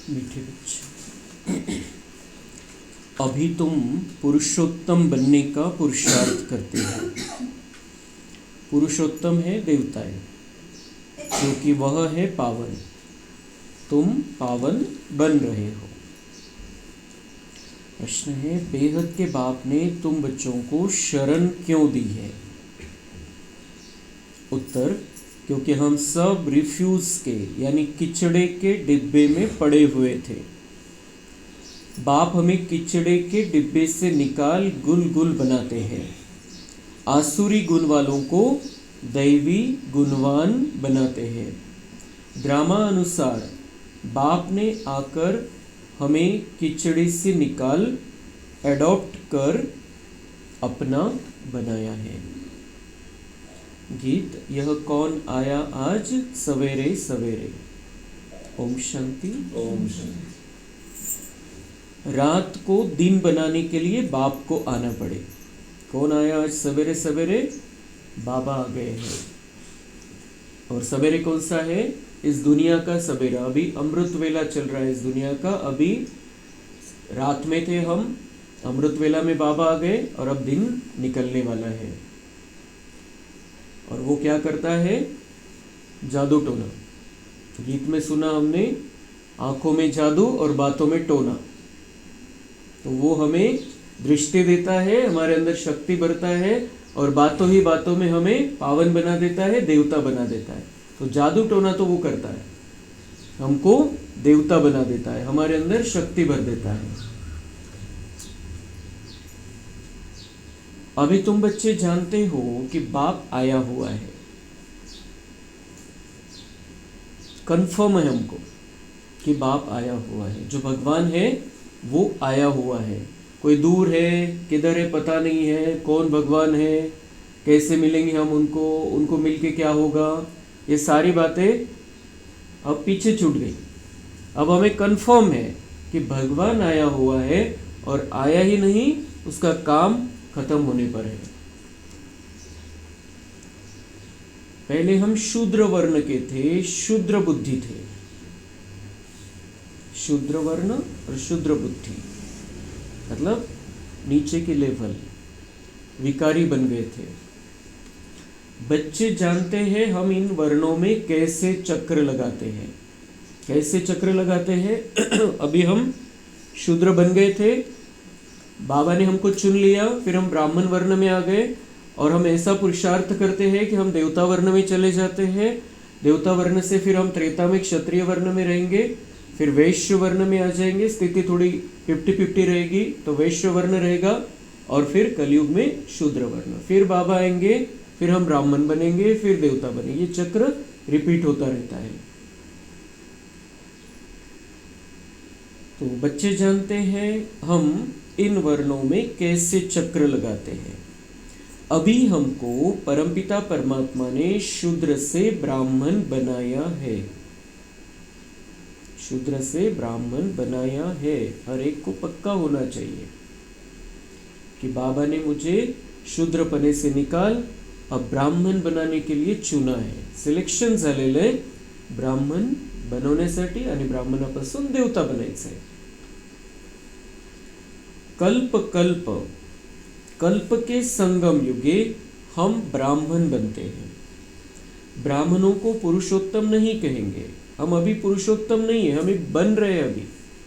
मीठे बच्चे, अभी तुम पुरुषोत्तम बनने का पुरुषार्थ करते हो। पुरुषोत्तम है देवताएं, क्योंकि वह है पावन। तुम पावन बन रहे हो। प्रश्न है, बेहद के बाप ने तुम बच्चों को शरण क्यों दी है? उत्तर, क्योंकि हम सब रिफ्यूज के यानी किचड़े के डिब्बे में पड़े हुए थे। बाप हमें किचड़े के डिब्बे से निकाल गुल गुल बनाते हैं। आसुरी गुण वालों को दैवी गुणवान बनाते हैं। ड्रामा अनुसार बाप ने आकर हमें किचड़े से निकाल एडॉप्ट कर अपना बनाया है। गीत, यह कौन आया आज सवेरे सवेरे। ओम शांति। ओम शांति। रात को दिन बनाने के लिए बाप को आना पड़े। कौन आया आज सवेरे सवेरे? बाबा आ गए हैं। और सवेरे कौन सा है? इस दुनिया का सवेरा। अभी अमृत वेला चल रहा है इस दुनिया का। अभी रात में थे हम, अमृत वेला में बाबा आ गए और अब दिन निकलने वाला है। और वो क्या करता है? जादू टोना। गीत में सुना हमने, आंखों में जादू और बातों में टोना। तो वो हमें दृष्टि देता है, हमारे अंदर शक्ति भरता है और बातों ही बातों में हमें पावन बना देता है, देवता बना देता है। तो जादू टोना तो वो करता है, हमको देवता बना देता है, हमारे अंदर शक्ति भर देता है। अभी तुम बच्चे जानते हो कि बाप आया हुआ है। कंफर्म है हमको कि बाप आया हुआ है। जो भगवान है वो आया हुआ है। कोई दूर है, किधर है पता नहीं है, कौन भगवान है, कैसे मिलेंगे हम उनको मिलके क्या होगा, ये सारी बातें अब पीछे छूट गई। अब हमें कंफर्म है कि भगवान आया हुआ है और आया ही नहीं, उसका काम खत्म होने पर है। पहले हम शूद्र वर्ण के थे, शूद्र बुद्धि थे। शूद्र वर्ण और शूद्र बुद्धि मतलब नीचे के लेवल, विकारी बन गए थे। बच्चे जानते हैं हम इन वर्णों में कैसे चक्र लगाते हैं। कैसे चक्र लगाते हैं? अभी हम शूद्र बन गए थे, बाबा ने हमको चुन लिया, फिर हम ब्राह्मण वर्ण में आ गए और हम ऐसा पुरुषार्थ करते हैं कि हम देवता वर्ण में चले जाते हैं। देवता वर्ण से फिर हम त्रेता में क्षत्रिय वर्ण में रहेंगे, फिर वैश्य वर्ण में आ जाएंगे। स्थिति थोड़ी 50-50 रहेगी तो वैश्य वर्ण रहेगा और फिर कलयुग में शूद्र वर्ण। फिर बाबा आएंगे, फिर हम ब्राह्मण बनेंगे, फिर देवता बनेंगे। ये चक्र रिपीट होता रहता है। तो बच्चे जानते हैं हम इन वर्णों में कैसे चक्र लगाते हैं। अभी हमको परमपिता परमात्मा ने शूद्र से ब्राह्मण बनाया है। शूद्र से ब्राह्मण बनाया है। हर एक को पक्का होना चाहिए कि बाबा ने मुझे शूद्र पने से निकाल अब ब्राह्मण बनाने के लिए चुना है। सिलेक्शन झालेले ब्राह्मण बनवण्यासाठी आणि ब्राह्मणापासून देवता बनायचं आहे। कल्प कल्प कल्प के संगम युगे हम ब्राह्मण बनते हैं। ब्राह्मणों को पुरुषोत्तम नहीं कहेंगे। हम अभी पुरुषोत्तम नहीं है, हम बन रहे हैं। अभी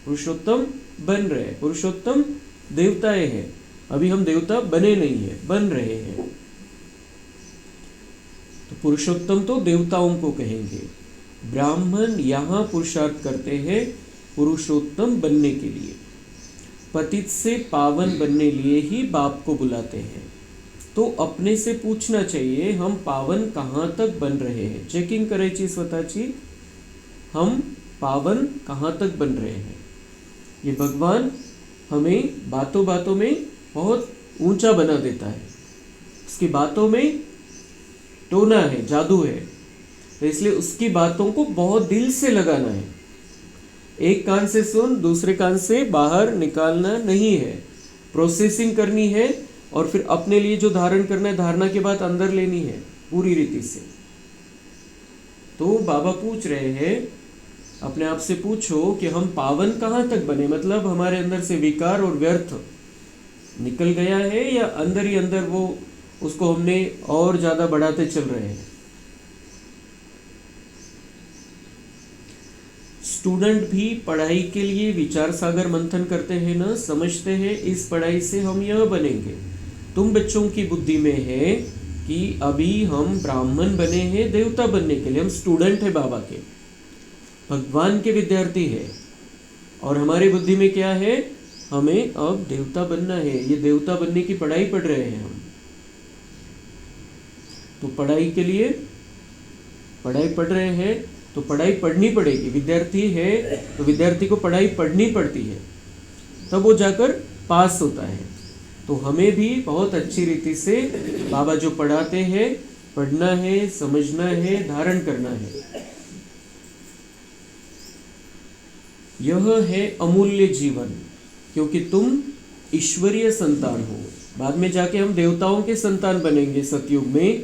पुरुषोत्तम बन रहे हैं। पुरुषोत्तम देवताएं हैं, अभी हम देवता बने नहीं है, बन रहे हैं। तो पुरुषोत्तम तो देवताओं को कहेंगे। ब्राह्मण यहाँ पुरुषार्थ करते हैं पुरुषोत्तम बनने के लिए। पतित से पावन बनने लिए ही बाप को बुलाते हैं। तो अपने से पूछना चाहिए हम पावन कहाँ तक बन रहे हैं। चेकिंग करायची स्वतःची, हम पावन कहाँ तक बन रहे हैं। ये भगवान हमें बातों बातों में बहुत ऊंचा बना देता है। उसकी बातों में टोना है, जादू है, तो इसलिए उसकी बातों को बहुत दिल से लगाना है। एक कान से सुन, दूसरे कान से बाहर निकालना नहीं है। प्रोसेसिंग करनी है और फिर अपने लिए जो धारण करना है, धारणा के बाद अंदर लेनी है पूरी रीति से। तो बाबा पूछ रहे हैं अपने आप से पूछो कि हम पावन कहाँ तक बने, मतलब हमारे अंदर से विकार और व्यर्थ निकल गया है या अंदर ही अंदर वो उसको हमने और ज़्यादा बढ़ाते चल रहे हैं। स्टूडेंट भी पढ़ाई के लिए विचार सागर मंथन करते हैं ना, समझते हैं इस पढ़ाई से हम यह बनेंगे। तुम बच्चों की बुद्धि में है कि अभी हम ब्राह्मण बने हैं देवता बनने के लिए, हम स्टूडेंट है बाबा के, भगवान के विद्यार्थी है, और हमारी बुद्धि में क्या है, हमें अब देवता बनना है, ये देवता बनने की पढ़ाई पढ़ रहे हैं हम। तो पढ़ाई के लिए पढ़ाई पढ़ रहे हैं तो पढ़ाई पढ़नी पड़ेगी। विद्यार्थी है तो विद्यार्थी को पढ़ाई पढ़नी पड़ती है, तब वो जाकर पास होता है। तो हमें भी बहुत अच्छी रीति से बाबा जो पढ़ाते हैं पढ़ना है, समझना है, धारण करना है। यह है अमूल्य जीवन, क्योंकि तुम ईश्वरीय संतान हो। बाद में जाके हम देवताओं के संतान बनेंगे सतयुग में,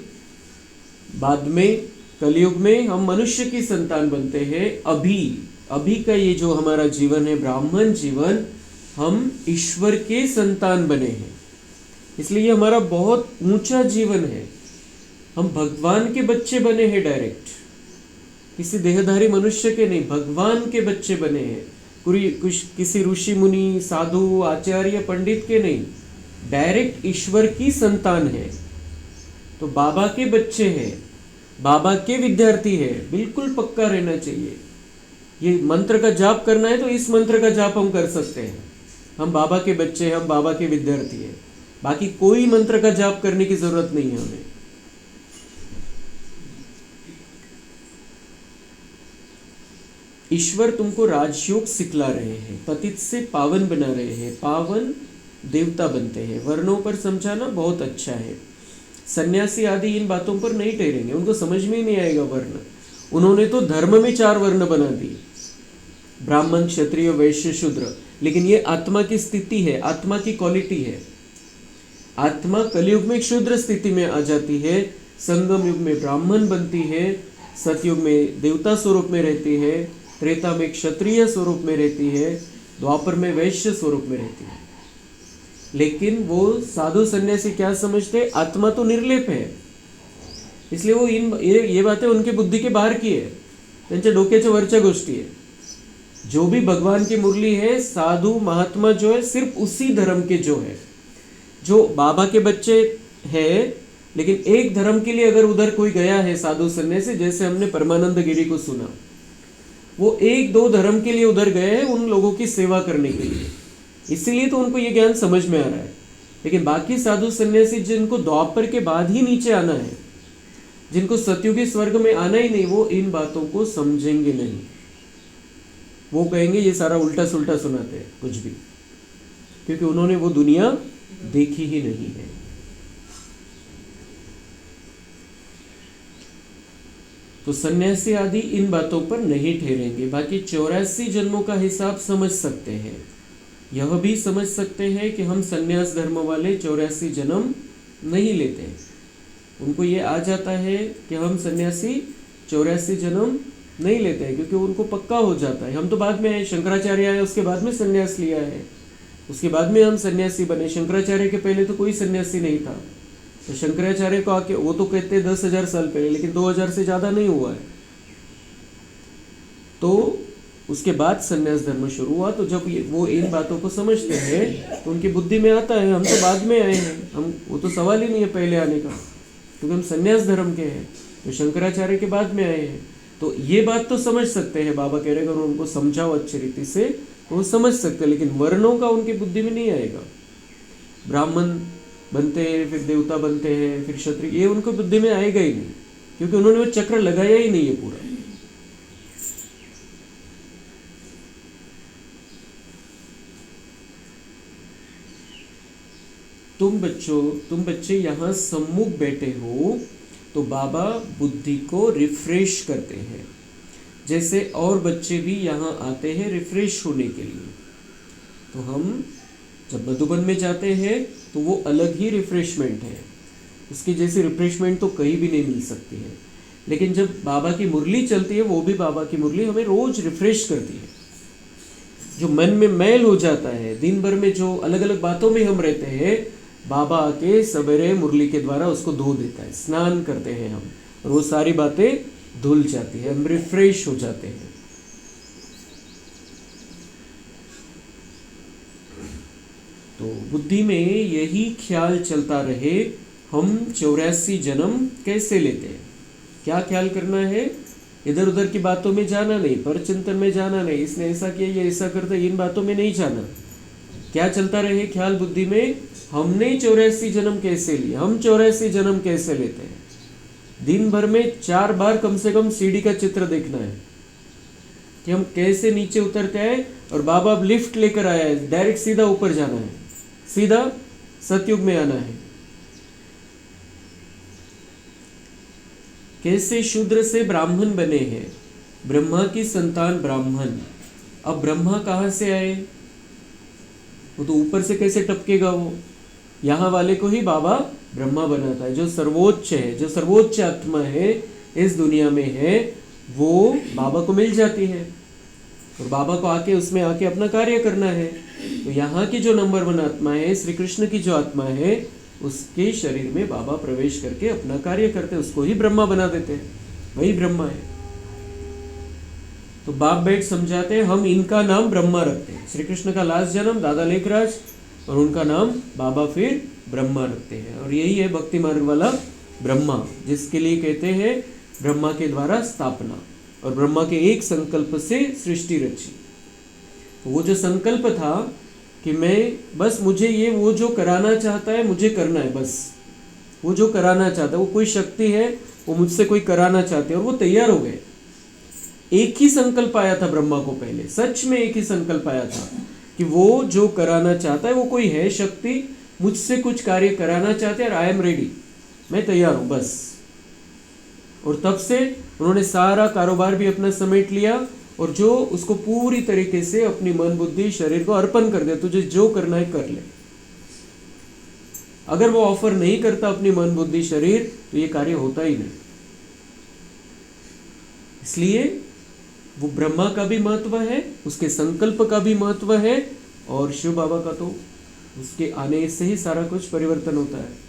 बाद में कलयुग में हम मनुष्य की संतान बनते हैं। अभी का ये जो हमारा जीवन है ब्राह्मण जीवन, हम ईश्वर के संतान बने हैं, इसलिए हमारा बहुत ऊंचा जीवन है। हम भगवान के बच्चे बने हैं, डायरेक्ट किसी देहधारी मनुष्य के नहीं, भगवान के बच्चे बने हैं। कुछ किसी ऋषि मुनि साधु आचार्य पंडित के नहीं, डायरेक्ट ईश्वर की संतान है। तो बाबा के बच्चे हैं, बाबा के विद्यार्थी है, बिल्कुल पक्का रहना चाहिए। ये मंत्र का जाप करना है तो इस मंत्र का जाप हम कर सकते हैं, हम बाबा के बच्चे हैं, हम बाबा के विद्यार्थी हैं। बाकी कोई मंत्र का जाप करने की जरूरत नहीं है हमें। ईश्वर तुमको राजयोग सिखला रहे हैं, पतित से पावन बना रहे हैं, पावन देवता बनते हैं। वर्णों पर समझाना बहुत अच्छा है। सन्यासी आदि इन बातों पर नहीं ठहरेंगे, उनको समझ में ही नहीं आएगा वर्ण। उन्होंने तो धर्म में 4 वर्ण बना दिए, ब्राह्मण क्षत्रिय वैश्य शूद्र, लेकिन ये आत्मा की स्थिति है, आत्मा की क्वालिटी है। आत्मा कलयुग में शूद्र स्थिति में आ जाती है, संगम युग में ब्राह्मण बनती है, सतयुग में देवता स्वरूप में रहती है, त्रेता में क्षत्रिय स्वरूप में रहती है, द्वापर में वैश्य स्वरूप में रहती है। लेकिन वो साधु सन्यासी क्या समझते, आत्मा तो निर्लेप है, इसलिए वो ये बातें उनके बुद्धि के बाहर की है, त्यांच्या डोक्याच्या वरच्या गोष्टी है। जो भी भगवान की मुरली है, साधु महात्मा जो है सिर्फ उसी धर्म के जो है, जो बाबा के बच्चे हैं, लेकिन एक धर्म के लिए अगर उधर कोई गया है साधु सन्यासी, जैसे हमने परमानंद गिरी को सुना, वो 1-2 धर्म के लिए उधर गए हैं उन लोगों की सेवा करने के लिए, इसीलिए तो उनको ये ज्ञान समझ में आ रहा है। लेकिन बाकी साधु सन्यासी जिनको द्वापर के बाद ही नीचे आना है, जिनको सतयुगी स्वर्ग में आना ही नहीं, वो इन बातों को समझेंगे नहीं। वो कहेंगे ये सारा उल्टा सुल्टा सुनाते हैं कुछ भी, क्योंकि उन्होंने वो दुनिया देखी ही नहीं है। तो सन्यासी आदि इन बातों पर नहीं ठहरेंगे। बाकी 84 जन्मों का हिसाब समझ सकते हैं, यह भी समझ सकते हैं कि हम सन्यास धर्म वाले 84 जन्म नहीं लेते हैं। उनको ये आ जाता है कि हम सन्यासी 84 जन्म नहीं लेते हैं, क्योंकि उनको पक्का हो जाता है। हम तो बाद में आए, शंकराचार्य आए, उसके बाद में सन्यास लिया है, उसके बाद में हम सन्यासी बने। शंकराचार्य के पहले तो कोई सन्यासी नहीं था। तो शंकराचार्य को आके वो तो कहते हैं 10,000 साल पहले, लेकिन 2000 से ज़्यादा नहीं हुआ है। तो उसके बाद सन्यास धर्म शुरू हुआ। तो जब वो इन बातों को समझते हैं तो उनकी बुद्धि में आता है हम तो बाद में आए हैं, हम वो तो सवाल ही नहीं है पहले आने का, क्योंकि हम सन्यास धर्म के हैं, तो शंकराचार्य के बाद में आए हैं। तो ये बात तो समझ सकते हैं, बाबा कह रहे हैं अगर उनको समझाओ अच्छी रीति से तो वो समझ सकते हैं, लेकिन वर्णों का उनकी बुद्धि में नहीं आएगा। ब्राह्मण बनते हैं, फिर देवता बनते हैं, फिर क्षत्रिय, ये उनको बुद्धि में आएगा ही नहीं, क्योंकि उन्होंने वो चक्र लगाया ही नहीं है पूरा। तुम बच्चे यहाँ सम्मुख बैठे हो तो बाबा बुद्धि को रिफ्रेश करते हैं, जैसे और बच्चे भी यहाँ आते हैं रिफ्रेश होने के लिए। तो हम जब मधुबन में जाते हैं तो वो अलग ही रिफ्रेशमेंट है, उसकी जैसी रिफ्रेशमेंट तो कहीं भी नहीं मिल सकती है। लेकिन जब बाबा की मुरली चलती है, वो भी बाबा की मुरली हमें रोज रिफ्रेश करती है। जो मन में मैल हो जाता है, दिन भर में जो अलग अलग बातों में हम रहते हैं, बाबा आके सवेरे मुरली के द्वारा उसको धो देता है, स्नान करते हैं हम, और वो सारी बातें धुल जाती है, हम रिफ्रेश हो जाते हैं। तो बुद्धि में यही ख्याल चलता रहे, हम 84 जन्म कैसे लेते हैं, क्या ख्याल करना है। इधर उधर की बातों में जाना नहीं, पर चिंतन में जाना नहीं, इसने ऐसा किया, ये ऐसा करता, इन बातों में नहीं जाना। क्या चलता रहे ख्याल बुद्धि में, हमने 84 जन्म कैसे लिए, हम 84 जन्म कैसे लेते हैं। दिन भर में 4 बार कम से कम सीढ़ी का चित्र देखना है कि हम कैसे नीचे उतरते हैं, और बाबा अब लिफ्ट लेकर आया है, डायरेक्ट सीधा ऊपर जाना है, सीधा सतयुग में आना है। कैसे शूद्र से ब्राह्मण बने हैं, ब्रह्मा की संतान ब्राह्मण। अब ब्रह्मा कहाँ से आए, वो तो ऊपर से कैसे टपकेगा, वो यहाँ वाले को ही बाबा ब्रह्मा बनाता है। जो सर्वोच्च है, जो सर्वोच्च आत्मा है इस दुनिया में है, वो बाबा को मिल जाती है, और बाबा को आके उसमें आके अपना कार्य करना है। तो यहाँ की जो नंबर 1 आत्मा है, श्री कृष्ण की जो आत्मा है, उसके शरीर में बाबा प्रवेश करके अपना कार्य करते, उसको ही ब्रह्मा बना देते हैं, वही ब्रह्मा है। तो बाप बैठ समझाते हैं, हम इनका नाम ब्रह्मा रखते हैं। श्री कृष्ण का लास्ट जन्म दादा लेखराज, और उनका नाम बाबा फिर ब्रह्मा रखते हैं। और यही है भक्ति मार्ग वाला ब्रह्मा, जिसके लिए कहते हैं ब्रह्मा के द्वारा स्थापना, और ब्रह्मा के एक संकल्प से सृष्टि रची। तो वो जो संकल्प था कि मैं बस, मुझे ये वो जो कराना चाहता है मुझे करना है, बस वो जो कराना चाहता है, वो कोई शक्ति है, वो मुझसे कोई कराना चाहते हैं, और वो तैयार हो गए। एक ही संकल्प आया था ब्रह्मा को पहले, सच में एक ही संकल्प आया था कि वो जो कराना चाहता है, वो कोई है शक्ति, मुझसे कुछ कार्य कराना चाहते हैं, और आई एम रेडी, मैं तैयार हूं बस। और तब से उन्होंने सारा कारोबार भी अपना समेट लिया, और जो उसको पूरी तरीके से अपनी मन बुद्धि शरीर को अर्पण कर दिया, तुझे जो करना है कर ले। अगर वो ऑफर नहीं करता अपनी मन बुद्धि शरीर, तो ये कार्य होता ही नहीं। इसलिए वो ब्रह्मा का भी महत्व है, उसके संकल्प का भी महत्व है, और शिव बाबा का तो उसके आने से ही सारा कुछ परिवर्तन होता है।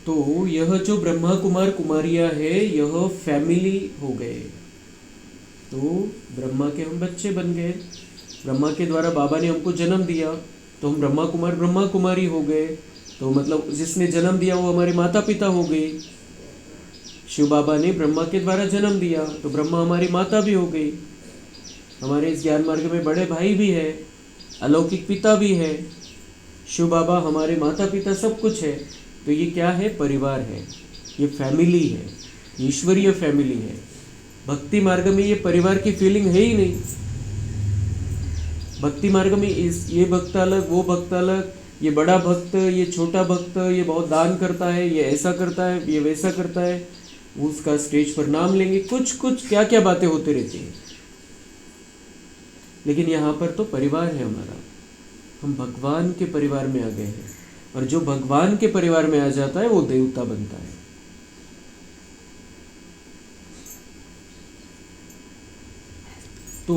तो यह जो ब्रह्मा कुमार कुमारियां है, यह फैमिली हो गए। तो ब्रह्मा के हम बच्चे बन गए, ब्रह्मा के द्वारा बाबा ने हमको जन्म दिया, तो हम ब्रह्मा कुमार ब्रह्मा कुमारी हो गए। तो मतलब जिसने जन्म दिया वो हमारे माता पिता हो गए। शिव बाबा ने ब्रह्मा के द्वारा जन्म दिया, तो ब्रह्मा हमारी माता भी हो गई। हमारे इस ज्ञान मार्ग में बड़े भाई भी है, अलौकिक पिता भी है। शिव बाबा हमारे माता पिता सब कुछ है। तो ये क्या है, परिवार है, ये फैमिली है, ईश्वरीय फैमिली है। भक्ति मार्ग में ये परिवार की फीलिंग है ही नहीं। भक्ति मार्ग में ये भक्त अलग, वो भक्त अलग, ये बड़ा भक्त, ये छोटा भक्त, ये बहुत दान करता है, ये ऐसा करता है, ये वैसा करता है, उसका स्टेज पर नाम लेंगे, कुछ कुछ क्या क्या बातें होती रहती हैं। लेकिन यहाँ पर तो परिवार है हमारा, हम भगवान के परिवार में आ गए हैं, और जो भगवान के परिवार में आ जाता है वो देवता बनता है। तो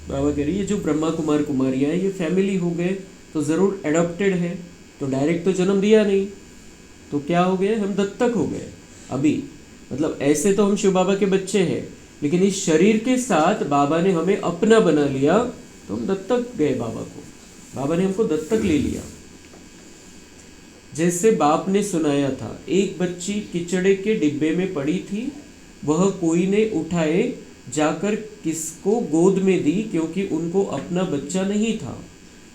बाबा कह रही है जो ब्रह्मा कुमार कुमारियां हैं ये फैमिली हो गए, तो जरूर एडॉप्टेड है, तो डायरेक्ट तो जन्म दिया नहीं, तो क्या हो गए, हम दत्तक हो गए। अभी मतलब ऐसे तो हम शिव बाबा के बच्चे हैं, लेकिन इस शरीर के साथ बाबा ने हमें अपना बना लिया, तो हम दत्तक गए बाबा को, बाबा ने हमको दत्तक ले लिया। जैसे बाप ने सुनाया था, एक बच्ची किचड़े के डिब्बे में पड़ी थी, वह कोई ने उठाए जाकर किसको गोद में दी, क्योंकि उनको अपना बच्चा नहीं था।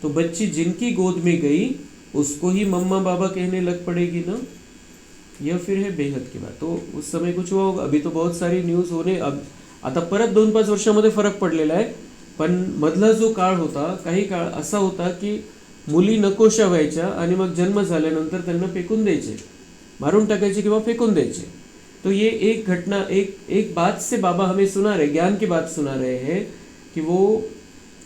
तो बच्ची जिनकी गोद में गई उसको ही मम्मा बाबा कहने लग पड़ेगी ना। यह फिर है बेहद की बात। तो उस समय कुछ हुआ होगा, अभी तो बहुत सारी न्यूज होणे, अब आता परत 2-5 वर्षामध्ये फरक पडलेला आहे। पण मधला जो काळ होता, काही काळ असा होता की मुली नकोशा व्हायच्या आणि मग जन्म झाल्यानंतर त्यांना फेकून द्यायचे, मारून टाकायचे किंवा फेकून द्यायचे। तो ये एक घटना, एक बात से बाबा हमें सुना रहे, ज्ञान की बात सुना रहे हैं कि वो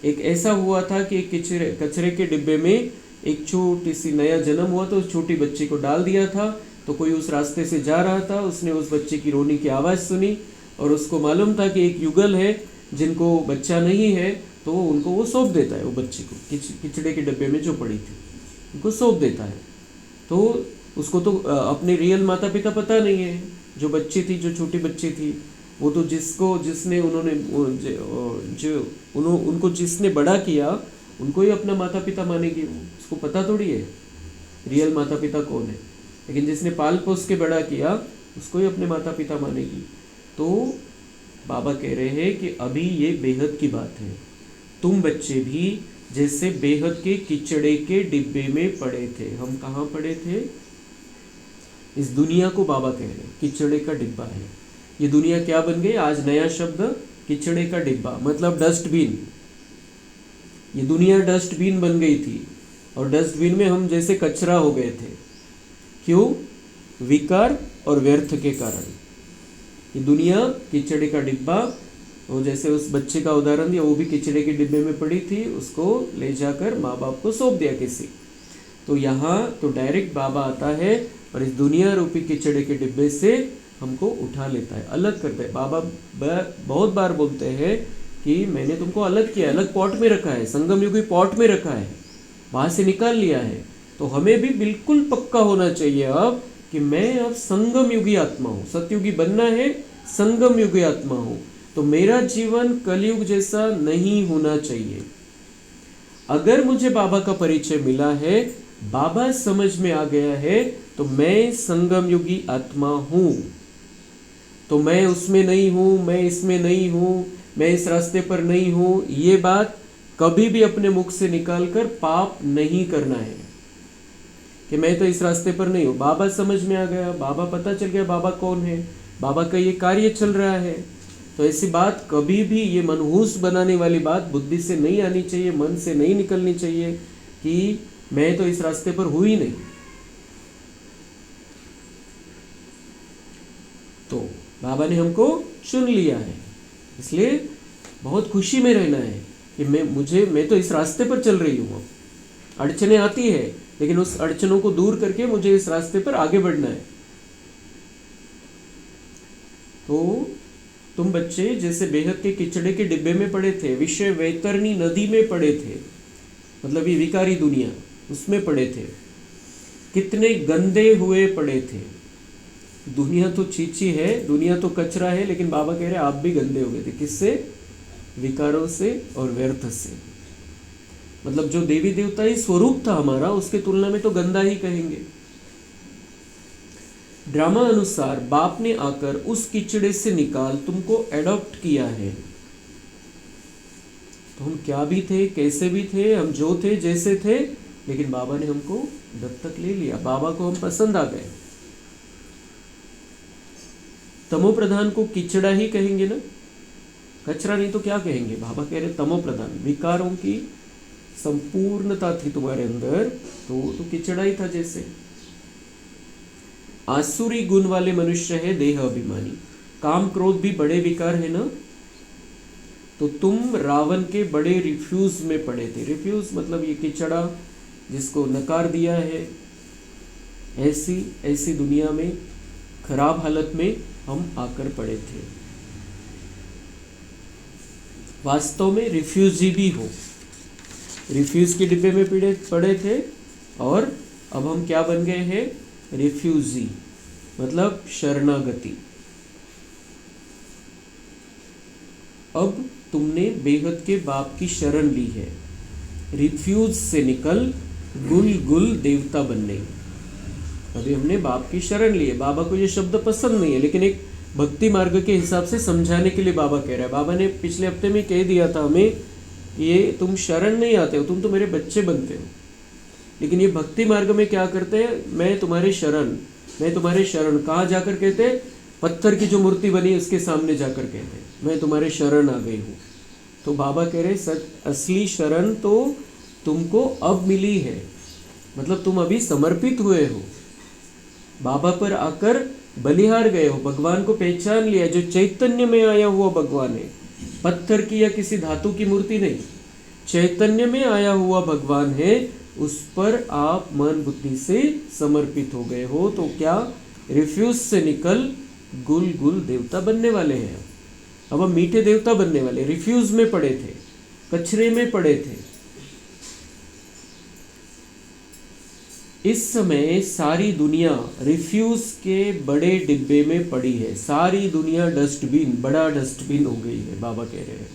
एक ऐसा हुआ था कि कचरे के डिब्बे में एक छोटी सी नया जन्म हुआ तो उस छोटी बच्ची को डाल दिया था, तो कोई उस रास्ते से जा रहा था, उसने उस बच्चे की रोने की आवाज़ सुनी और उसको मालूम था कि एक युगल है जिनको बच्चा नहीं है, तो उनको वो सौंप देता है, वो बच्चे को किचड़े के डब्बे में जो पड़ी थी उनको सौंप देता है। तो उसको तो अपने रियल माता पिता पता नहीं है। जो बच्ची थी, जो छोटी बच्ची थी, वो तो जिसने उनको जिसने बड़ा किया उनको ही अपना माता पिता मानेगी। वो उसको पता थोड़ी है रियल माता पिता कौन है, लेकिन जिसने पाल पोस के बड़ा किया उसको ही अपने माता पिता मानेगी। तो बाबा कह रहे हैं कि अभी ये बेहद की बात है, तुम बच्चे भी जैसे बेहद के किचड़े के डिब्बे में पड़े थे। हम कहाँ पड़े थे? इस दुनिया को बाबा कह रहे हैं किचड़े का डिब्बा है। ये दुनिया क्या बन गई? आज नया शब्द किचड़े का डिब्बा, मतलब डस्टबिन। ये दुनिया डस्टबिन बन गई थी और डस्टबिन में हम जैसे कचरा हो गए थे। क्यों? विकार और व्यर्थ के कारण। ये दुनिया किचड़े का डिब्बा, वो जैसे उस बच्चे का उदाहरण दिया, वो भी किचड़े के डिब्बे में पड़ी थी, उसको ले जाकर माँ बाप को सौंप दिया किसी। तो यहाँ तो डायरेक्ट बाबा आता है और इस दुनिया रूपी किचड़े के डिब्बे से हमको उठा लेता है, अलग करता है। बाबा बहुत बार बोलते हैं कि मैंने तुमको अलग किया, अलग पॉट में रखा है, संगम युगी पॉट में रखा है, वहाँ से निकाल लिया है। तो हमें भी बिल्कुल पक्का होना चाहिए अब कि मैं अब संगम युगी आत्मा हूँ। सतयुगी बनना है, संगम युगी आत्मा हूँ, तो मेरा जीवन कलयुग जैसा नहीं होना चाहिए। अगर मुझे बाबा का परिचय मिला है, बाबा समझ में आ गया है, तो मैं संगम युगी आत्मा हूँ। तो मैं उसमें नहीं हूँ, मैं इसमें नहीं हूँ, मैं इस रास्ते पर नहीं हूँ, ये बात कभी भी अपने मुख से निकालकर पाप नहीं करना है कि मैं तो इस रास्ते पर नहीं हूँ। बाबा समझ में आ गया, बाबा पता चल गया बाबा कौन है, बाबा का ये कार्य चल रहा है। तो ऐसी बात कभी भी, ये मनहूस बनाने वाली बात बुद्धि से नहीं आनी चाहिए, मन से नहीं निकलनी चाहिए कि मैं तो इस रास्ते पर हूँ ही नहीं। तो बाबा ने हमको चुन लिया है, इसलिए बहुत खुशी में रहना है कि मैं तो इस रास्ते पर चल रही हूँ। अड़चने आती है, लेकिन उस अड़चनों को दूर करके मुझे इस रास्ते पर आगे बढ़ना है। तो तुम बच्चे जैसे बेहद के किचड़े के डिब्बे में पड़े थे, विषय वैतरणी नदी में पड़े थे, मतलब ये विकारी दुनिया, उसमें पड़े थे, कितने गंदे हुए पड़े थे। दुनिया तो चीची है, दुनिया तो कचरा है, लेकिन बाबा कह रहे आप भी गंदे हो गए थे। किससे? विकारों से और व्यर्थ से। मतलब जो देवी देवता ही स्वरूप था हमारा, उसके तुलना में तो गंदा ही कहेंगे। ड्रामा अनुसार बाप ने आकर उस किचड़े से निकाल तुमको एडॉप्ट किया है। तो हम क्या भी थे, कैसे भी थे, हम जो थे जैसे थे, लेकिन बाबा ने हमको दत्तक ले लिया, बाबा को हम पसंद आ गए। तमो प्रधान को किचड़ा ही कहेंगे ना, कचरा नहीं तो क्या कहेंगे। बाबा कह रहे तमो प्रधान, विकारों की संपूर्णता थी तुम्हारे अंदर, तो किचड़ा ही था जैसे। आसुरी गुण वाले मनुष्य है देह अभिमानी, काम क्रोध भी बड़े विकार है ना। तो तुम रावण के बड़े रिफ्यूज में पड़े थे। रिफ्यूज मतलब ये किचड़ा जिसको नकार दिया है, ऐसी दुनिया में खराब हालत में हम आकर पड़े थे। वास्तव में रिफ्यूजी भी हो, रिफ्यूज के डिब्बे में पड़े थे और अब हम क्या बन गए हैं? रिफ्यूजी, मतलब शरणागति। अब तुमने बेहद के बाप की शरण ली है, रिफ्यूज से निकल गुल देवता बनने। अभी हमने बाप की शरण ली है। बाबा को ये शब्द पसंद नहीं है, लेकिन एक भक्ति मार्ग के हिसाब से समझाने के लिए बाबा कह रहा है। बाबा ने पिछले हफ्ते में कह दिया था हमें, ये तुम शरण नहीं आते हो, तुम तो मेरे बच्चे बनते हो। लेकिन ये भक्ति मार्ग में क्या करते हैं? मैं तुम्हारे शरण, मैं तुम्हारे शरण। कहाँ जाकर कहते? पत्थर की जो मूर्ति बनी उसके सामने जाकर कहते मैं तुम्हारे शरण आ गई हूँ। तो बाबा कह रहे सच असली शरण तो तुमको अब मिली है, मतलब तुम अभी समर्पित हुए हो, बाबा पर आकर बलिहार गए हो, भगवान को पहचान लिया, जो चैतन्य में आया हुआ भगवान है, पत्थर की या किसी धातु की मूर्ति नहीं, चैतन्य में आया हुआ भगवान है। उस पर आप मन बुद्धि से समर्पित हो गए हो, तो क्या रिफ्यूज से निकल गुल गुल देवता बनने वाले हैं। अब हम मीठे देवता बनने वाले, रिफ्यूज में पड़े थे, कचरे में पड़े थे। इस समय सारी दुनिया रिफ्यूज के बड़े डिब्बे में पड़ी है, सारी दुनिया डस्टबिन, बड़ा डस्टबिन हो गई है, बाबा कह रहे हैं।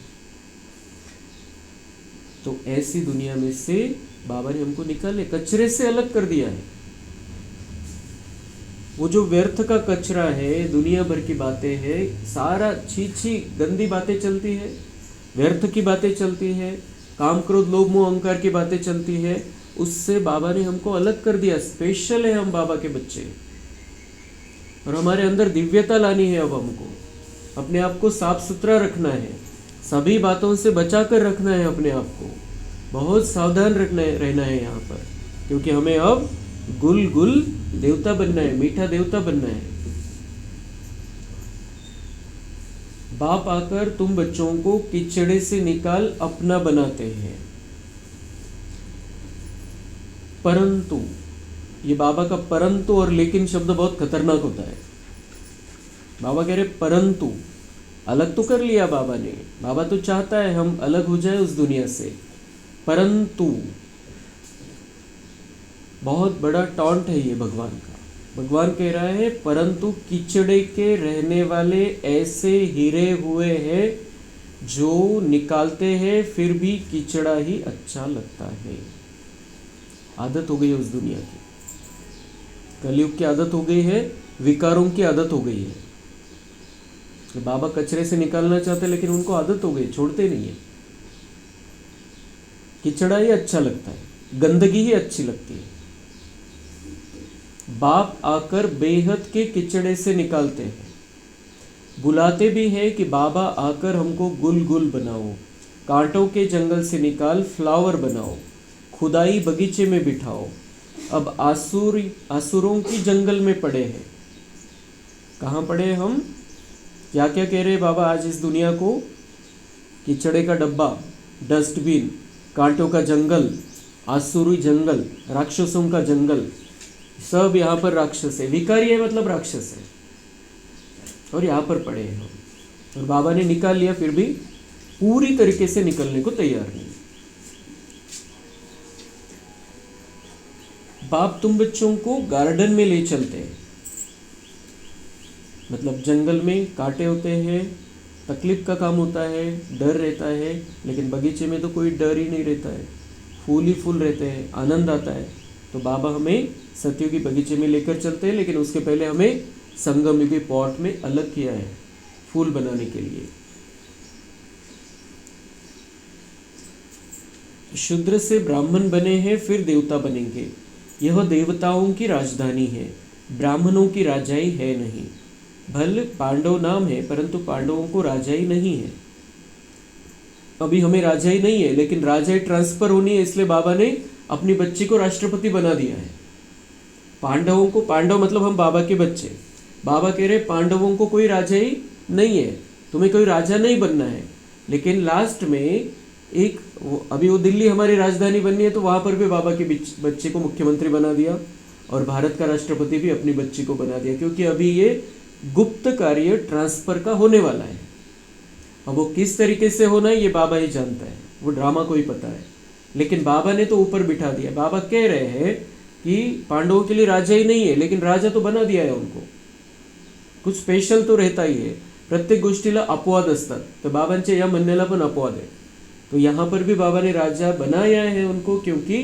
तो ऐसी दुनिया में से बाबा ने हमको निकाले, कचरे से अलग कर दिया है। वो जो व्यर्थ का कचरा है, दुनिया भर की बातें हैं, सारा छी गंदी बातें चलती है, व्यर्थ की बातें चलती है, काम क्रोध लोभ मोह अहंकार की बातें चलती है, उससे बाबा ने हमको अलग कर दिया। स्पेशल है हम बाबा के बच्चे, और हमारे अंदर दिव्यता लानी है। अब हमको अपने आप को साफ सुथरा रखना है, सभी बातों से बचा कर रखना है अपने आप को, बहुत सावधान रहना है यहाँ पर, क्योंकि हमें अब गुल गुल देवता बनना है, मीठा देवता बनना है। बाप आकर तुम बच्चों को कीचड़े से निकाल अपना बनाते हैं, परंतु, ये बाबा का परंतु और लेकिन शब्द बहुत खतरनाक होता है। बाबा कह रहे परंतु, अलग तो कर लिया बाबा ने, बाबा तो चाहता है हम अलग हो जाए उस दुनिया से, परंतु बहुत बड़ा टॉन्ट है ये भगवान का। भगवान कह रहा है परंतु कीचड़े के रहने वाले ऐसे हीरे हुए हैं जो निकालते हैं फिर भी कीचड़ा ही अच्छा लगता है। आदत हो गई है उस दुनिया की, कलयुग की आदत हो गई है, विकारों की आदत हो गई है। तो बाबा कचरे से निकालना चाहते लेकिन उनको आदत हो गई, छोड़ते नहीं है। कीचड़ा ही अच्छा लगता है, गंदगी ही अच्छी लगती है। बाप आकर बेहद के कीचड़े से निकालते हैं, बुलाते भी हैं कि बाबा आकर हमको गुल गुल बनाओ, कांटों के जंगल से निकाल फ्लावर बनाओ, खुदाई बगीचे में बिठाओ। अब आसुरों की जंगल में पड़े हैं। कहाँ पड़े हैं हम? क्या क्या कह रहे हैं बाबा आज इस दुनिया को? कीचड़े का डब्बा, डस्टबिन, कांटों का जंगल, आसुरी जंगल, राक्षसों का जंगल, सब यहाँ पर राक्षस है। विकारी है मतलब राक्षस है, और यहाँ पर पड़े हैं हम। और बाबा ने निकाल लिया, फिर भी पूरी तरीके से निकलने को तैयार नहीं। बाप तुम बच्चों को गार्डन में ले चलते हैं, मतलब जंगल में कांटे होते हैं, तकलीफ का काम होता है, डर रहता है, लेकिन बगीचे में तो कोई डर ही नहीं रहता है, फूल ही फूल रहते हैं, आनंद आता है। तो बाबा हमें सतयुगी बगीचे में लेकर चलते हैं, लेकिन उसके पहले हमें संगम युगी पॉट में अलग किया है फूल बनाने के लिए। शूद्र से ब्राह्मण बने हैं, फिर देवता बनेंगे। यह देवताओं की राजधानी है, ब्राह्मणों की राजाई है नहीं। भले पांडव नाम है, परंतु पांडवों को राजाई नहीं है। अभी हमें राजाई नहीं है, लेकिन राजाई ट्रांसफर होनी है, इसलिए बाबा ने अपनी बच्ची को राष्ट्रपति बना दिया है। पांडवों को, पांडव मतलब हम बाबा के बच्चे, बाबा कह रहे पांडवों को कोई राजाई नहीं है, तुम्हें कोई राजा नहीं बनना है। लेकिन लास्ट में एक अभी वो दिल्ली हमारी राजधानी बननी है, तो वहाँ पर भी बाबा के बच्चे को मुख्यमंत्री बना दिया, और भारत का राष्ट्रपति भी अपनी बच्ची को बना दिया, क्योंकि अभी ये गुप्त कार्य ट्रांसफर का होने वाला है। अब वो किस तरीके से होना है ये बाबा ही जानता है, वो ड्रामा को ही पता है, लेकिन बाबा ने तो ऊपर बिठा दिया। बाबा कह रहे हैं कि पांडवों के लिए राजा ही नहीं है, लेकिन राजा तो बना दिया है उनको, कुछ स्पेशल तो रहता ही है। प्रत्येक गोष्टीला अपवाद असतात, तर बाबांच्या या म्हणण्याला पण अपवाद है। तो यहाँ पर भी बाबा ने राजा बनाया है उनको, क्योंकि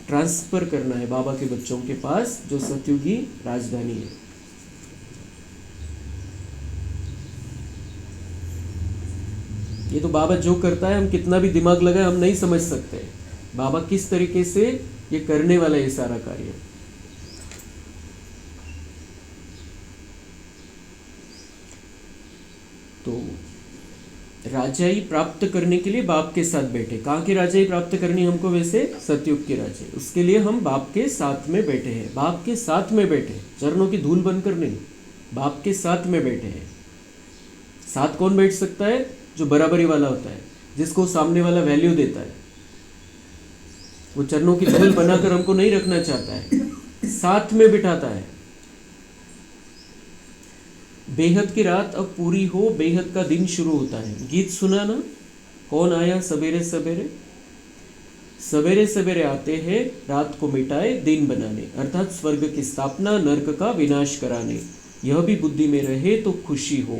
ट्रांसफर करना है बाबा के बच्चों के पास जो सतयुगी राजधानी है। ये तो बाबा जो करता है, हम कितना भी दिमाग लगाए हम नहीं समझ सकते बाबा किस तरीके से ये करने वाला है ये सारा कार्य। तो राजाई प्राप्त करने के लिए बाप के साथ बैठे। कहाँ की राजाई प्राप्त करनी हमको? वैसे सतयुग की राजाई, उसके लिए हम बाप के साथ में बैठे हैं। बाप के साथ में बैठे, चरणों की धूल बनकर नहीं, बाप के साथ में बैठे हैं। साथ कौन बैठ सकता है? जो बराबरी वाला होता है, जिसको सामने वाला वैल्यू देता है। वो चरणों की धूल बनाकर हमको नहीं रखना चाहता है, साथ में बिठाता है। बेहद की रात अब पूरी हो, बेहद का दिन शुरू होता है। गीत सुना ना, कौन आया सवेरे सवेरे? सवेरे सवेरे आते हैं रात को मिटाए दिन बनाने, अर्थात स्वर्ग की स्थापना, नर्क का विनाश कराने। यह भी बुद्धि में रहे तो खुशी हो।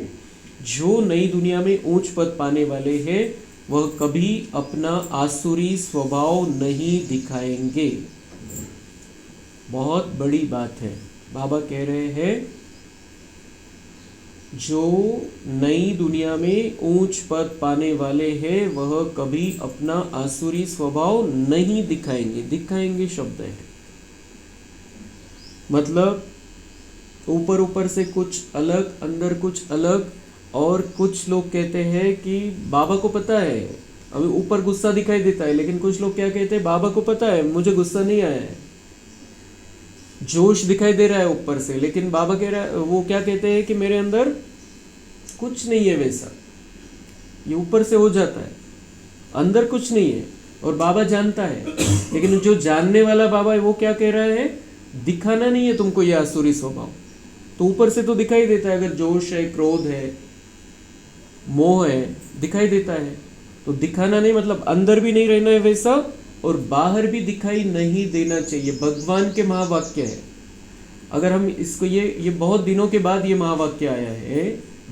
जो नई दुनिया में ऊंच पद पाने वाले हैं वह कभी अपना आसुरी स्वभाव नहीं दिखाएंगे। बहुत बड़ी बात है। बाबा कह रहे हैं जो नई दुनिया में ऊंच पद पाने वाले हैं वह कभी अपना आसुरी स्वभाव नहीं दिखाएंगे। दिखाएंगे शब्द है, मतलब ऊपर ऊपर से कुछ अलग, अंदर कुछ अलग। और कुछ लोग कहते हैं कि बाबा को पता है, अभी ऊपर गुस्सा दिखाई देता है, लेकिन कुछ लोग क्या कहते हैं, बाबा को पता है मुझे गुस्सा नहीं आया है, जोश दिखाई दे रहा है ऊपर से, लेकिन बाबा कह रहा है, वो क्या कहते हैं कि मेरे अंदर कुछ नहीं है वैसा। ये ऊपर से हो जाता है, अंदर कुछ नहीं है, और बाबा जानता है। लेकिन जो जानने वाला बाबा है वो क्या कह रहा है, दिखाना नहीं है तुमको ये आसुरी स्वभाव। तो ऊपर से तो दिखाई देता है, अगर जोश है, क्रोध है, मोह है, दिखाई देता है। तो दिखाना नहीं मतलब अंदर भी नहीं रहना है वैसा, और बाहर भी दिखाई नहीं देना चाहिए। भगवान के महावाक्य है। अगर हम इसको ये बहुत दिनों के बाद ये महावाक्य आया है,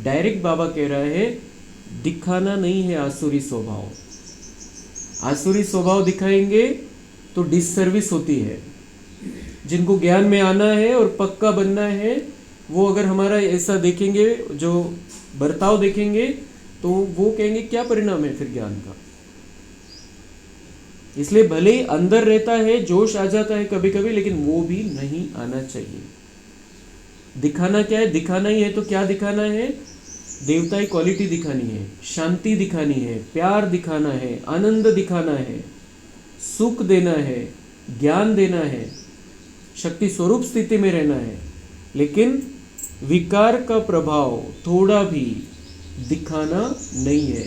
डायरेक्ट बाबा कह रहा है दिखाना नहीं है आसुरी स्वभाव। आसुरी स्वभाव दिखाएंगे तो डिससर्विस होती है। जिनको ज्ञान में आना है और पक्का बनना है वो अगर हमारा ऐसा देखेंगे, जो बर्ताव देखेंगे, तो वो कहेंगे क्या परिणाम है फिर ज्ञान का। इसलिए भले ही अंदर रहता है, जोश आ जाता है कभी कभी, लेकिन वो भी नहीं आना चाहिए। दिखाना क्या है, दिखाना ही है तो क्या दिखाना है, देवताई क्वालिटी दिखानी है, शांति दिखानी है, प्यार दिखाना है, आनंद दिखाना है, सुख देना है, ज्ञान देना है, शक्ति स्वरूप स्थिति में रहना है। लेकिन विकार का प्रभाव थोड़ा भी दिखाना नहीं है,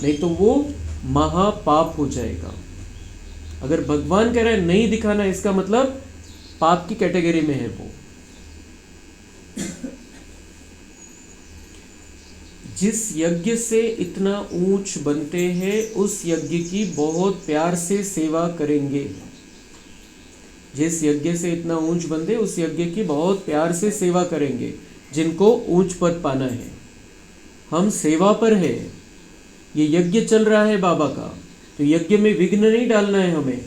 नहीं तो वो महापाप हो जाएगा। अगर भगवान कह रहे हैं नहीं दिखाना, इसका मतलब पाप की कैटेगरी में है वो। जिस यज्ञ से इतना ऊंच बनते हैं उस यज्ञ की बहुत प्यार से सेवा करेंगे। जिस यज्ञ से इतना ऊंच बनते उस यज्ञ की बहुत प्यार से सेवा करेंगे, जिनको ऊंच पद पाना है। हम सेवा पर है, ये यज्ञ चल रहा है बाबा का, तो यज्ञ में विघ्न नहीं डालना है हमें